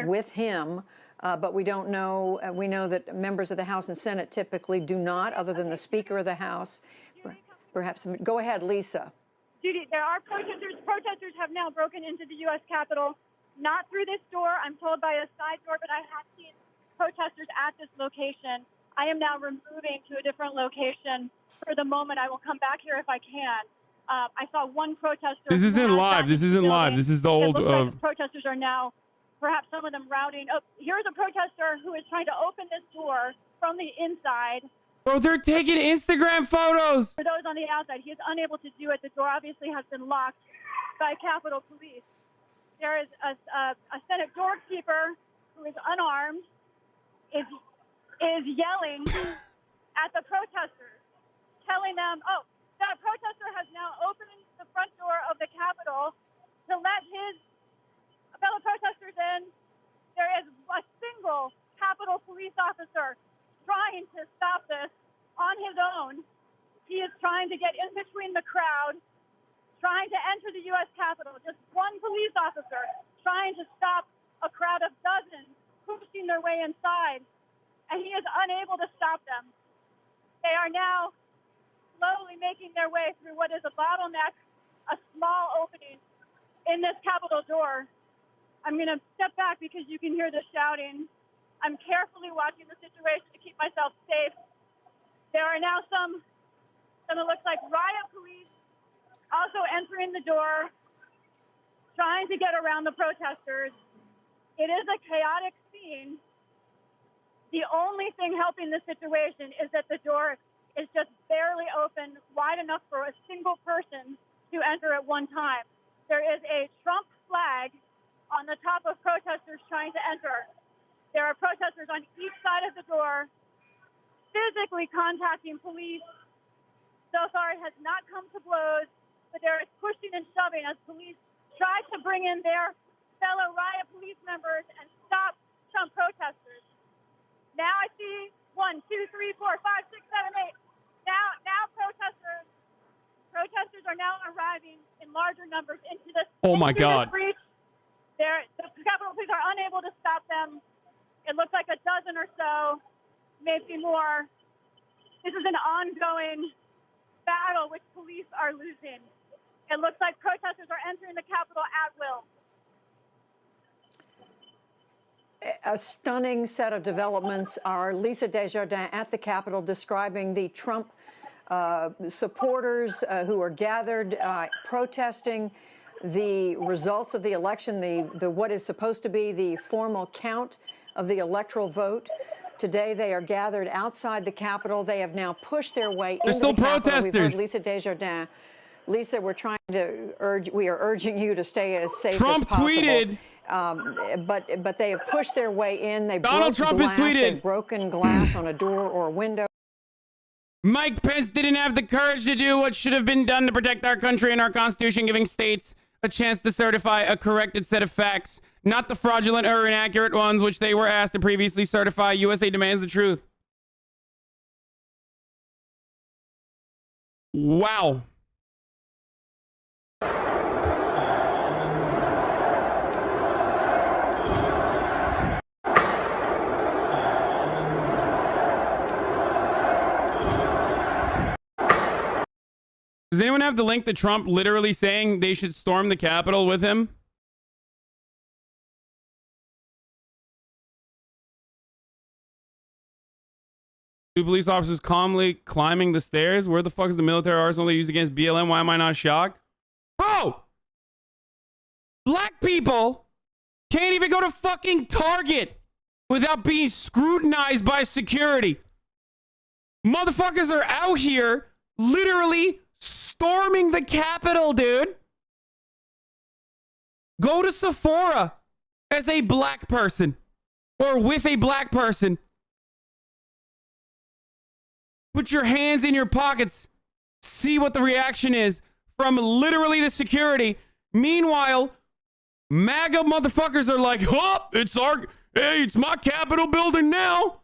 with him. But we don't know, we know that members of the House and Senate typically do not, other than the Speaker of the House. Perhaps, go ahead, Lisa. Judy, there are protesters. Protesters have now broken into the U.S. Capitol, not through this door, I'm told by a side door, but I have seen protesters at this location. I am now removing to a different location for the moment. I will come back here if I can. I saw one protester. This isn't live. This isn't live. This is the old. Like the protesters are now, perhaps some of them routing. Oh, here's a protester who is trying to open this door from the inside. Bro, they're taking Instagram photos. For those on the outside, he is unable to do it. The door obviously has been locked by Capitol Police. There is a Senate doorkeeper who is unarmed, is yelling at the protesters. telling them, oh, that protester has now opened the front door of the Capitol to let his fellow protesters in. There is a single Capitol police officer trying to stop this on his own. He is trying to get in between the crowd, trying to enter the U.S. Capitol. Just one police officer trying to stop a crowd of dozens pushing their way inside, and he is unable to stop them. They are now slowly making their way through what is a bottleneck, a small opening in this Capitol door. I'm going to step back because you can hear the shouting. I'm carefully watching the situation to keep myself safe. There are now some it looks like riot police also entering the door, trying to get around the protesters. It is a chaotic scene. The only thing helping the situation is that the door is just barely open, wide enough for a single person to enter at one time. There is a Trump flag on the top of protesters trying to enter. There are protesters on each side of the door physically contacting police. So far, it has not come to blows, but there is pushing and shoving as police try to bring in their fellow riot police members and stop Trump protesters. Now I see 1, 2, 3, 4, 5, 6, 7, 8. Now protesters are now arriving in larger numbers into this. Oh my God. Breach. The Capitol Police are unable to stop them. It looks like a dozen or so, maybe more. This is an ongoing battle which police are losing. It looks like protesters are entering the Capitol at will. A stunning set of developments are Lisa Desjardins at the Capitol describing the Trump supporters who are gathered protesting the results of the election, the what is supposed to be the formal count of the electoral vote. Today, they are gathered outside the Capitol. They have now pushed their way into the Capitol. Protesters. We've heard Lisa Desjardins. Lisa, we are urging you to stay as safe Trump as possible. tweeted. But they have pushed their way in. Donald Trump has tweeted. They've broken glass on a door or a window. Mike Pence didn't have the courage to do what should have been done to protect our country and our Constitution, giving states a chance to certify a corrected set of facts, not the fraudulent or inaccurate ones which they were asked to previously certify. USA demands the truth. Wow. Does anyone have the link to Trump literally saying they should storm the Capitol with him? Two police officers calmly climbing the stairs. Where the fuck is the military arsenal they use against BLM? Why am I not shocked? Bro! Black people can't even go to fucking Target without being scrutinized by security. Motherfuckers are out here literally storming the Capitol, dude. Go to Sephora as a black person or with a black person. Put your hands in your pockets. See what the reaction is from literally the security. Meanwhile, MAGA motherfuckers are like, oh, it's my Capitol building now.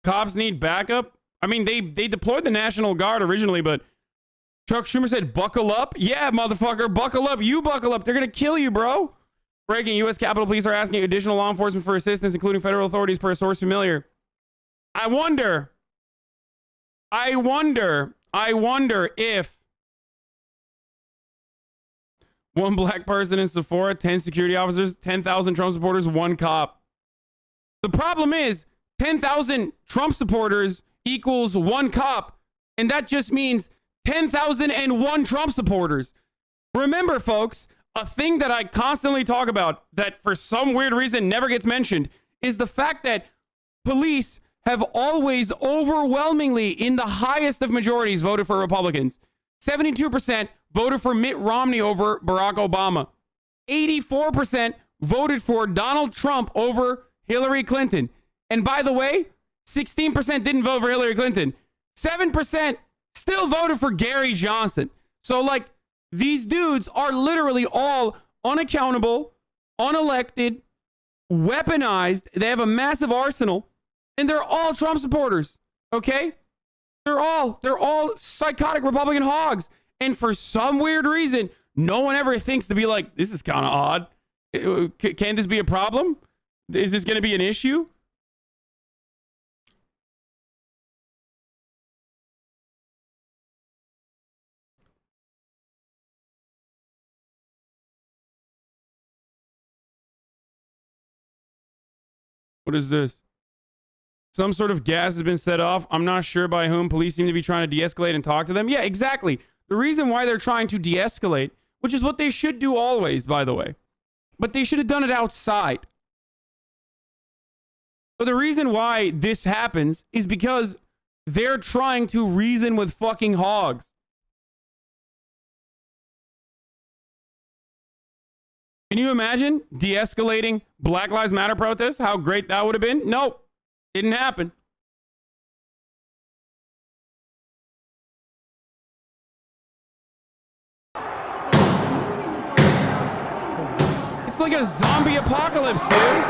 Cops need backup. I mean, they deployed the National Guard originally, but Chuck Schumer said, buckle up. Yeah, motherfucker, buckle up. You buckle up. They're going to kill you, bro. Breaking, U.S. Capitol Police are asking additional law enforcement for assistance, including federal authorities, per a source familiar. I wonder if one black person in Sephora, 10 security officers, 10,000 Trump supporters, one cop. The problem is 10,000 Trump supporters equals one cop, and that just means 10,001 Trump supporters. Remember, folks, a thing that I constantly talk about that for some weird reason never gets mentioned is the fact that police have always overwhelmingly, in the highest of majorities, voted for Republicans. 72% voted for Mitt Romney over Barack Obama. 84% voted for Donald Trump over Hillary Clinton. And by the way, 16% didn't vote for Hillary Clinton. 7% still voted for Gary Johnson. So, like, these dudes are literally all unaccountable, unelected, weaponized. They have a massive arsenal, and they're all Trump supporters. Okay? They're all psychotic Republican hogs. And for some weird reason, no one ever thinks to be like, this is kind of odd. Can this be a problem? Is this going to be an issue? What is this? Some sort of gas has been set off. I'm not sure by whom. Police seem to be trying to de-escalate and talk to them. Yeah, exactly. The reason why they're trying to de-escalate, which is what they should do always, by the way. But they should have done it outside. But the reason why this happens is because they're trying to reason with fucking hogs. Can you imagine de-escalating Black Lives Matter protests? How great that would have been? Nope. Didn't happen. It's like a zombie apocalypse, dude.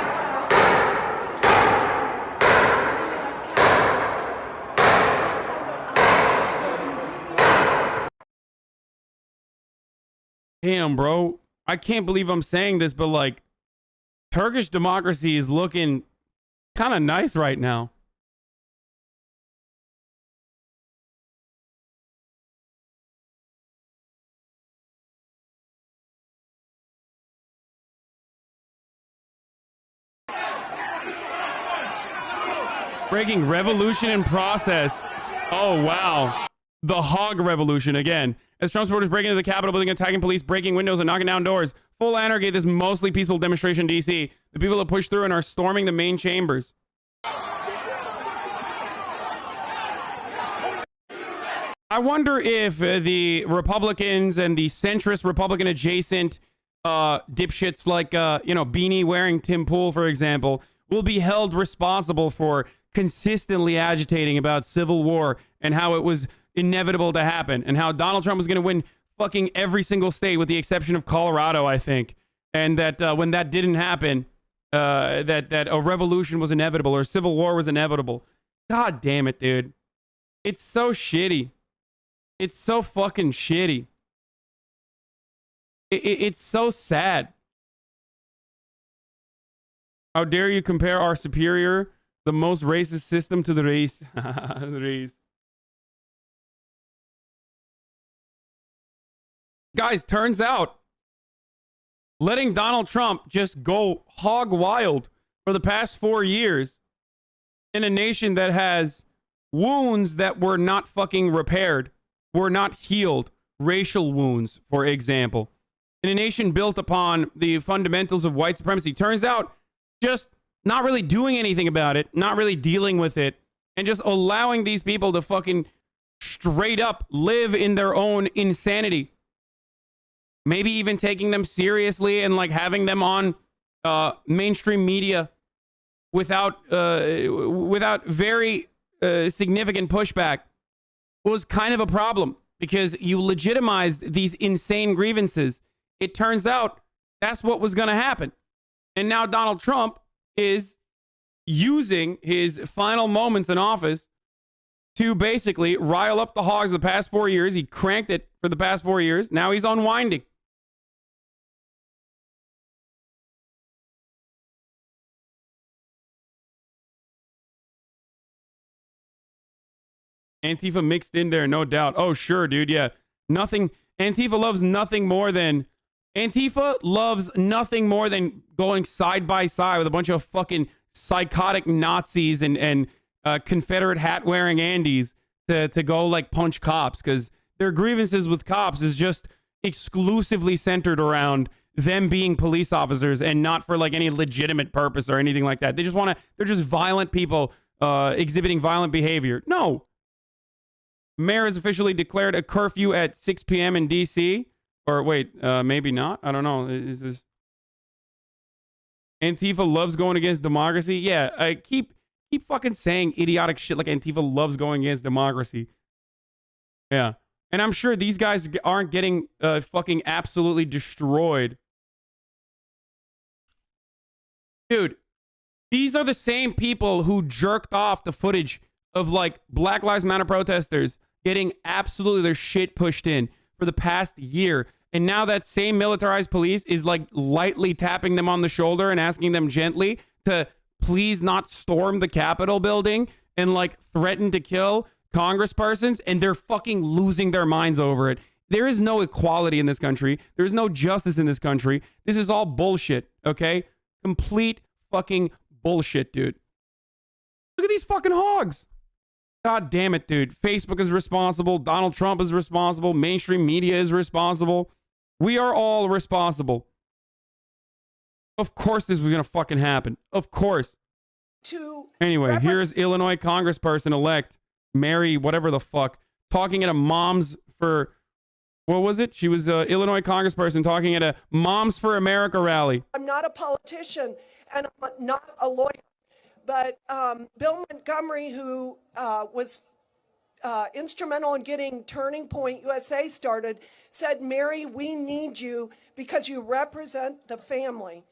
Damn, bro. I can't believe I'm saying this, but like, Turkish democracy is looking kind of nice right now. Breaking revolution in process. Oh, wow. The hog revolution again. As Trump supporters break into the Capitol building, attacking police, breaking windows, and knocking down doors. Full anarchy at this mostly peaceful demonstration in D.C. The people have pushed through and are storming the main chambers. I wonder if the Republicans and the centrist Republican adjacent dipshits like, beanie wearing Tim Pool, for example, will be held responsible for consistently agitating about civil war and how it was inevitable to happen and how Donald Trump was going to win fucking every single state with the exception of Colorado, I think. And that when that didn't happen, that a revolution was inevitable or civil war was inevitable. God damn it, dude. It's so shitty. It's so fucking shitty. It's so sad. How dare you compare our superior, the most racist system to the race? The race. Guys, turns out letting Donald Trump just go hog wild for the past 4 years in a nation that has wounds that were not fucking repaired, were not healed, racial wounds, for example, in a nation built upon the fundamentals of white supremacy, turns out just not really doing anything about it, not really dealing with it, and just allowing these people to fucking straight up live in their own insanity. Maybe even taking them seriously and like having them on mainstream media without very significant pushback was kind of a problem because you legitimized these insane grievances. It turns out that's what was going to happen. And now Donald Trump is using his final moments in office to basically rile up the hogs the past 4 years. He cranked it for the past 4 years. Now he's unwinding. Antifa mixed in there, no doubt. Oh, sure, dude. Yeah. Antifa loves nothing more than going side by side with a bunch of fucking psychotic Nazis and Confederate hat wearing Andys to go like punch cops, because their grievances with cops is just exclusively centered around them being police officers and not for like any legitimate purpose or anything like that. They're just violent people exhibiting violent behavior. No. Mayor has officially declared a curfew at 6 p.m. in D.C. Or wait, maybe not. I don't know. Is this Antifa loves going against democracy? Yeah, I keep fucking saying idiotic shit like Antifa loves going against democracy. Yeah, and I'm sure these guys aren't getting fucking absolutely destroyed. Dude, these are the same people who jerked off the footage of like Black Lives Matter protesters getting absolutely their shit pushed in for the past year. And now that same militarized police is like lightly tapping them on the shoulder and asking them gently to please not storm the Capitol building and like threaten to kill congresspersons. And they're fucking losing their minds over it. There is no equality in this country. There's no justice in this country. This is all bullshit. Okay? Complete fucking bullshit, dude. Look at these fucking hogs. God damn it, dude. Facebook is responsible. Donald Trump is responsible. Mainstream media is responsible. We are all responsible. Of course this was going to fucking happen. Of course. Anyway, here's Illinois Congressperson-elect Mary, whatever the fuck, talking at a Moms for... What was it? She was an Illinois Congressperson talking at a Moms for America rally. I'm not a politician and I'm not a lawyer. But Bill Montgomery, who was instrumental in getting Turning Point USA started, said, Mary, we need you because you represent the family.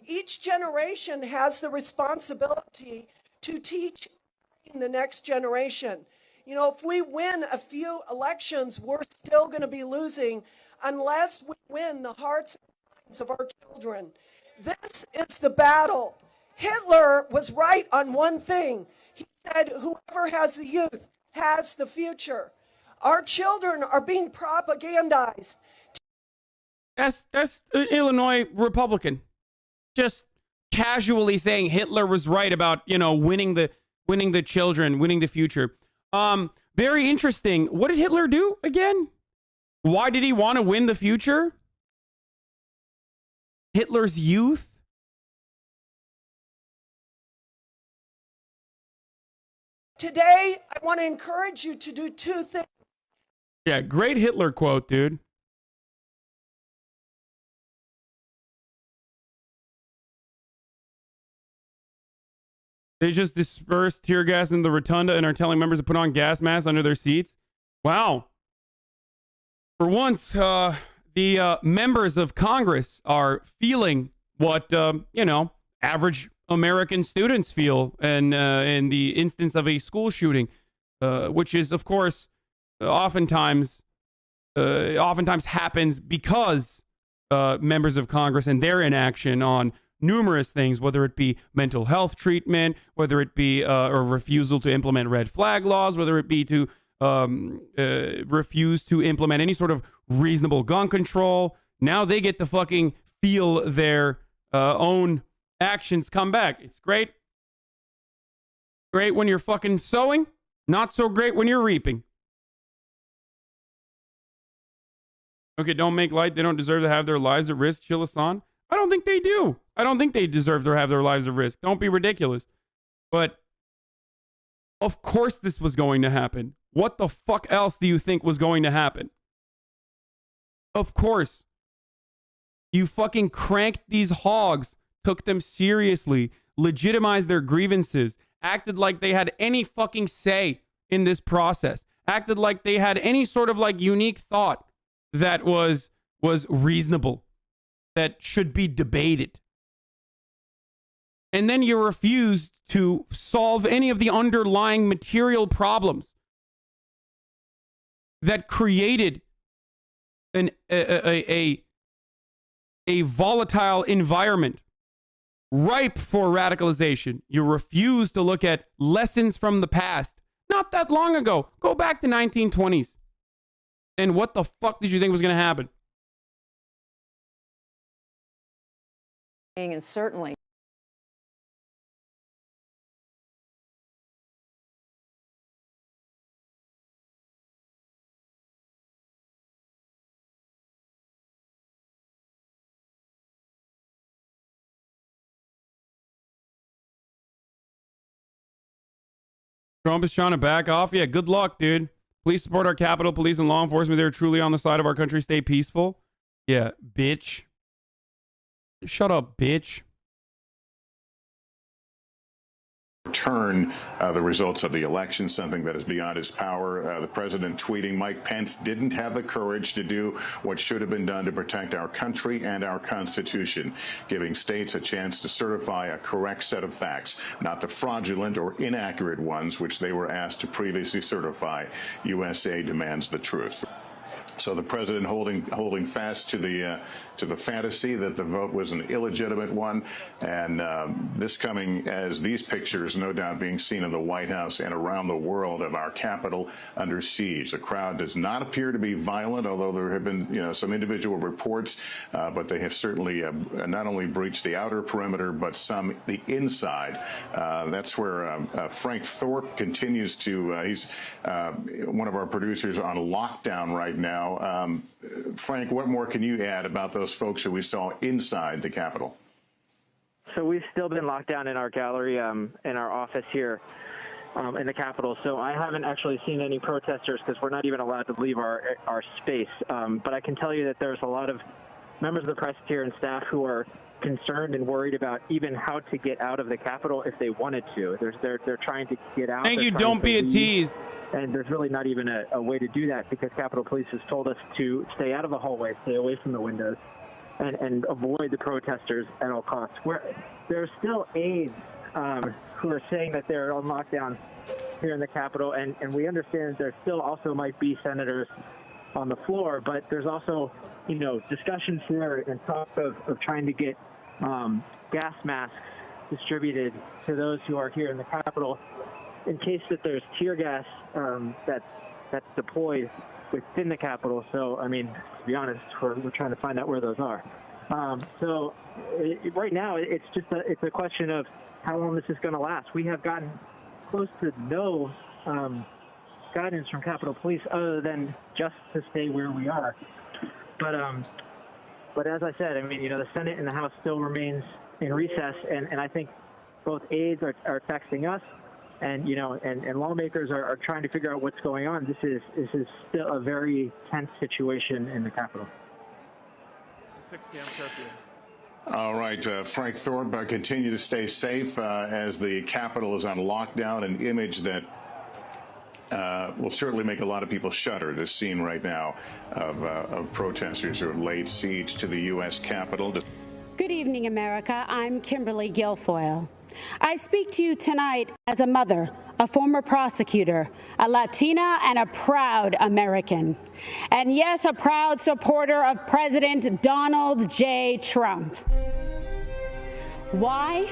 Each generation has the responsibility to teach the next generation. You know, if we win a few elections, we're still going to be losing unless we win the hearts and minds of our children. This is the battle. Hitler was right on one thing. He said, whoever has the youth has the future. Our children are being propagandized. That's an Illinois Republican. Just casually saying Hitler was right about, you know, winning the children, winning the future. Very interesting. What did Hitler do again? Why did he want to win the future? Hitler's youth? Today, I want to encourage you to do two things. Yeah, great Hitler quote, dude. They just dispersed tear gas in the rotunda and are telling members to put on gas masks under their seats. Wow. For once, the members of Congress are feeling what, you know, average American students feel in the instance of a school shooting, which is, of course, oftentimes happens because members of Congress and their inaction on numerous things, whether it be mental health treatment, whether it be a refusal to implement red flag laws, whether it be to refuse to implement any sort of reasonable gun control. Now they get to fucking feel their own actions come back. It's great. Great when you're fucking sowing. Not so great when you're reaping. Okay, don't make light. They don't deserve to have their lives at risk, Chilasan. I don't think they do. I don't think they deserve to have their lives at risk. Don't be ridiculous. But of course this was going to happen. What the fuck else do you think was going to happen? Of course. You fucking cranked these hogs, took them seriously, legitimized their grievances, acted like they had any fucking say in this process, acted like they had any sort of like unique thought that was reasonable, that should be debated. And then you refused to solve any of the underlying material problems that created a volatile environment ripe for radicalization. You refuse to look at lessons from the past. Not that long ago. Go back to 1920s. And what the fuck did you think was going to happen? And certainly Trump is trying to back off. Yeah, good luck, dude. Please support our Capitol Police and law enforcement. They're truly on the side of our country. Stay peaceful. Yeah, bitch. Shut up, bitch. Return the results of the election, something that is beyond his power. The president tweeting, Mike Pence didn't have the courage to do what should have been done to protect our country and our Constitution, giving states a chance to certify a correct set of facts, not the fraudulent or inaccurate ones which they were asked to previously certify. USA demands the truth. So the president holding fast to the fantasy that the vote was an illegitimate one, and this coming as these pictures, no doubt, being seen in the White House and around the world of our Capitol under siege. The crowd does not appear to be violent, although there have been some individual reports, but they have certainly not only breached the outer perimeter, but some the inside. That's where Frank Thorpe continues to. He's one of our producers on lockdown right now. Frank, what more can you add about those folks who we saw inside the Capitol? So we've still been locked down in our gallery, in our office here in the Capitol. So I haven't actually seen any protesters because we're not even allowed to leave our space. But I can tell you that there's a lot of members of the press here and staff who are concerned and worried about even how to get out of the Capitol if they wanted to. They're trying to get out. Thank you. Don't be a tease. And there's really not even a way to do that because Capitol Police has told us to stay out of the hallway, stay away from the windows, and avoid the protesters at all costs. There are still aides who are saying that they're on lockdown here in the Capitol, and we understand there still also might be senators on the floor, but there's also, discussions here and talk of trying to get gas masks distributed to those who are here in the Capitol in case that there's tear gas that's deployed within the Capitol. So, I mean, to be honest, we're trying to find out where those are. Right now, it's a question of how long this is going to last. We have gotten close to no guidance from Capitol Police other than just to stay where we are. But as I said, I mean, the Senate and the House still remains in recess, and I think both aides are texting us, and lawmakers are trying to figure out what's going on. This is still a very tense situation in the Capitol. It's a 6 p.m. curfew. All right, Frank Thorpe, continue to stay safe as the Capitol is on lockdown, an image that will certainly make a lot of people shudder, this scene right now of protesters who have laid siege to the U.S. Capitol. Good evening, America. I'm Kimberly Guilfoyle. I speak to you tonight as a mother, a former prosecutor, a Latina, and a proud American. And yes, a proud supporter of President Donald J. Trump. Why?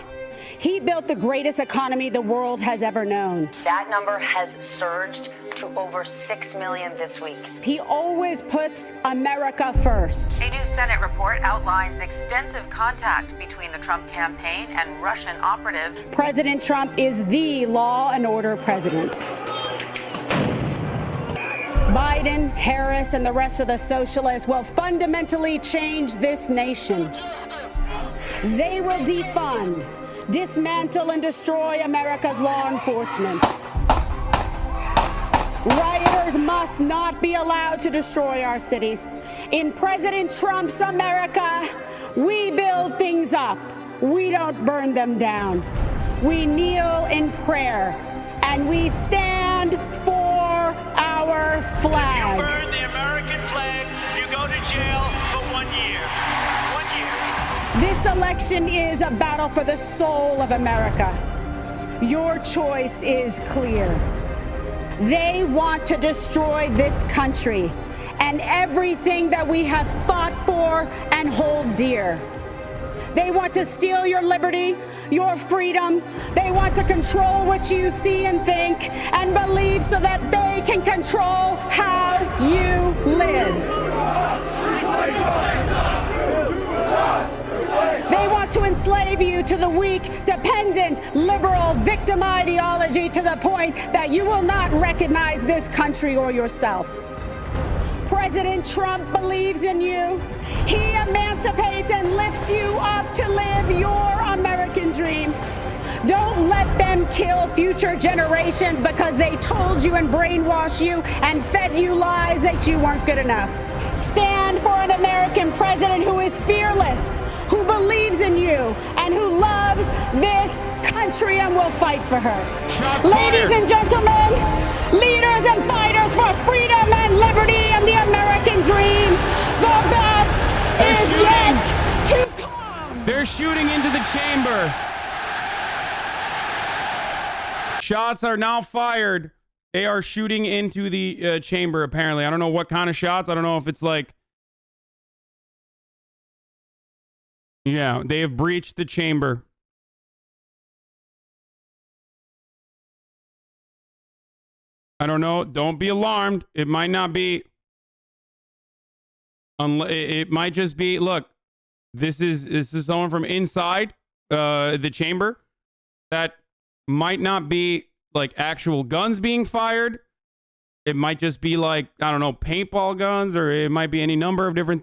He built the greatest economy the world has ever known. That number has surged to over 6 million this week. He always puts America first. A new Senate report outlines extensive contact between the Trump campaign and Russian operatives. President Trump is the law and order president. Biden, Harris, and the rest of the socialists will fundamentally change this nation. They will defund, dismantle, and destroy America's law enforcement. Rioters must not be allowed to destroy our cities. In President Trump's America, we build things up. We don't burn them down. We kneel in prayer, and we stand for our flag. If you burn the American flag, you go to jail for 1 year. 1 year. This election is a battle for the soul of America. Your choice is clear. They want to destroy this country and everything that we have fought for and hold dear. They want to steal your liberty, your freedom. They want to control what you see and think and believe so that they can control how you live. They want to enslave you to the weak, dependent, liberal, victim ideology to the point that you will not recognize this country or yourself. President Trump believes in you. He emancipates and lifts you up to live your American dream. Don't let them kill future generations because they told you and brainwashed you and fed you lies that you weren't good enough. Stand for an American president who is fearless, who believes in you, and who loves this country and will fight for her. Shots Ladies fired. and gentlemen, leaders and fighters for freedom and liberty and the American dream, the best is yet to come. They're shooting into the chamber. Shots are now fired. They are shooting into the chamber, apparently. I don't know what kind of shots. I don't know if it's like... Yeah, they have breached the chamber. I don't know. Don't be alarmed. It might not be... It might just be... Look, this is someone from inside the chamber that might not be like actual guns being fired. It might just be like, I don't know, paintball guns, or it might be any number of different things.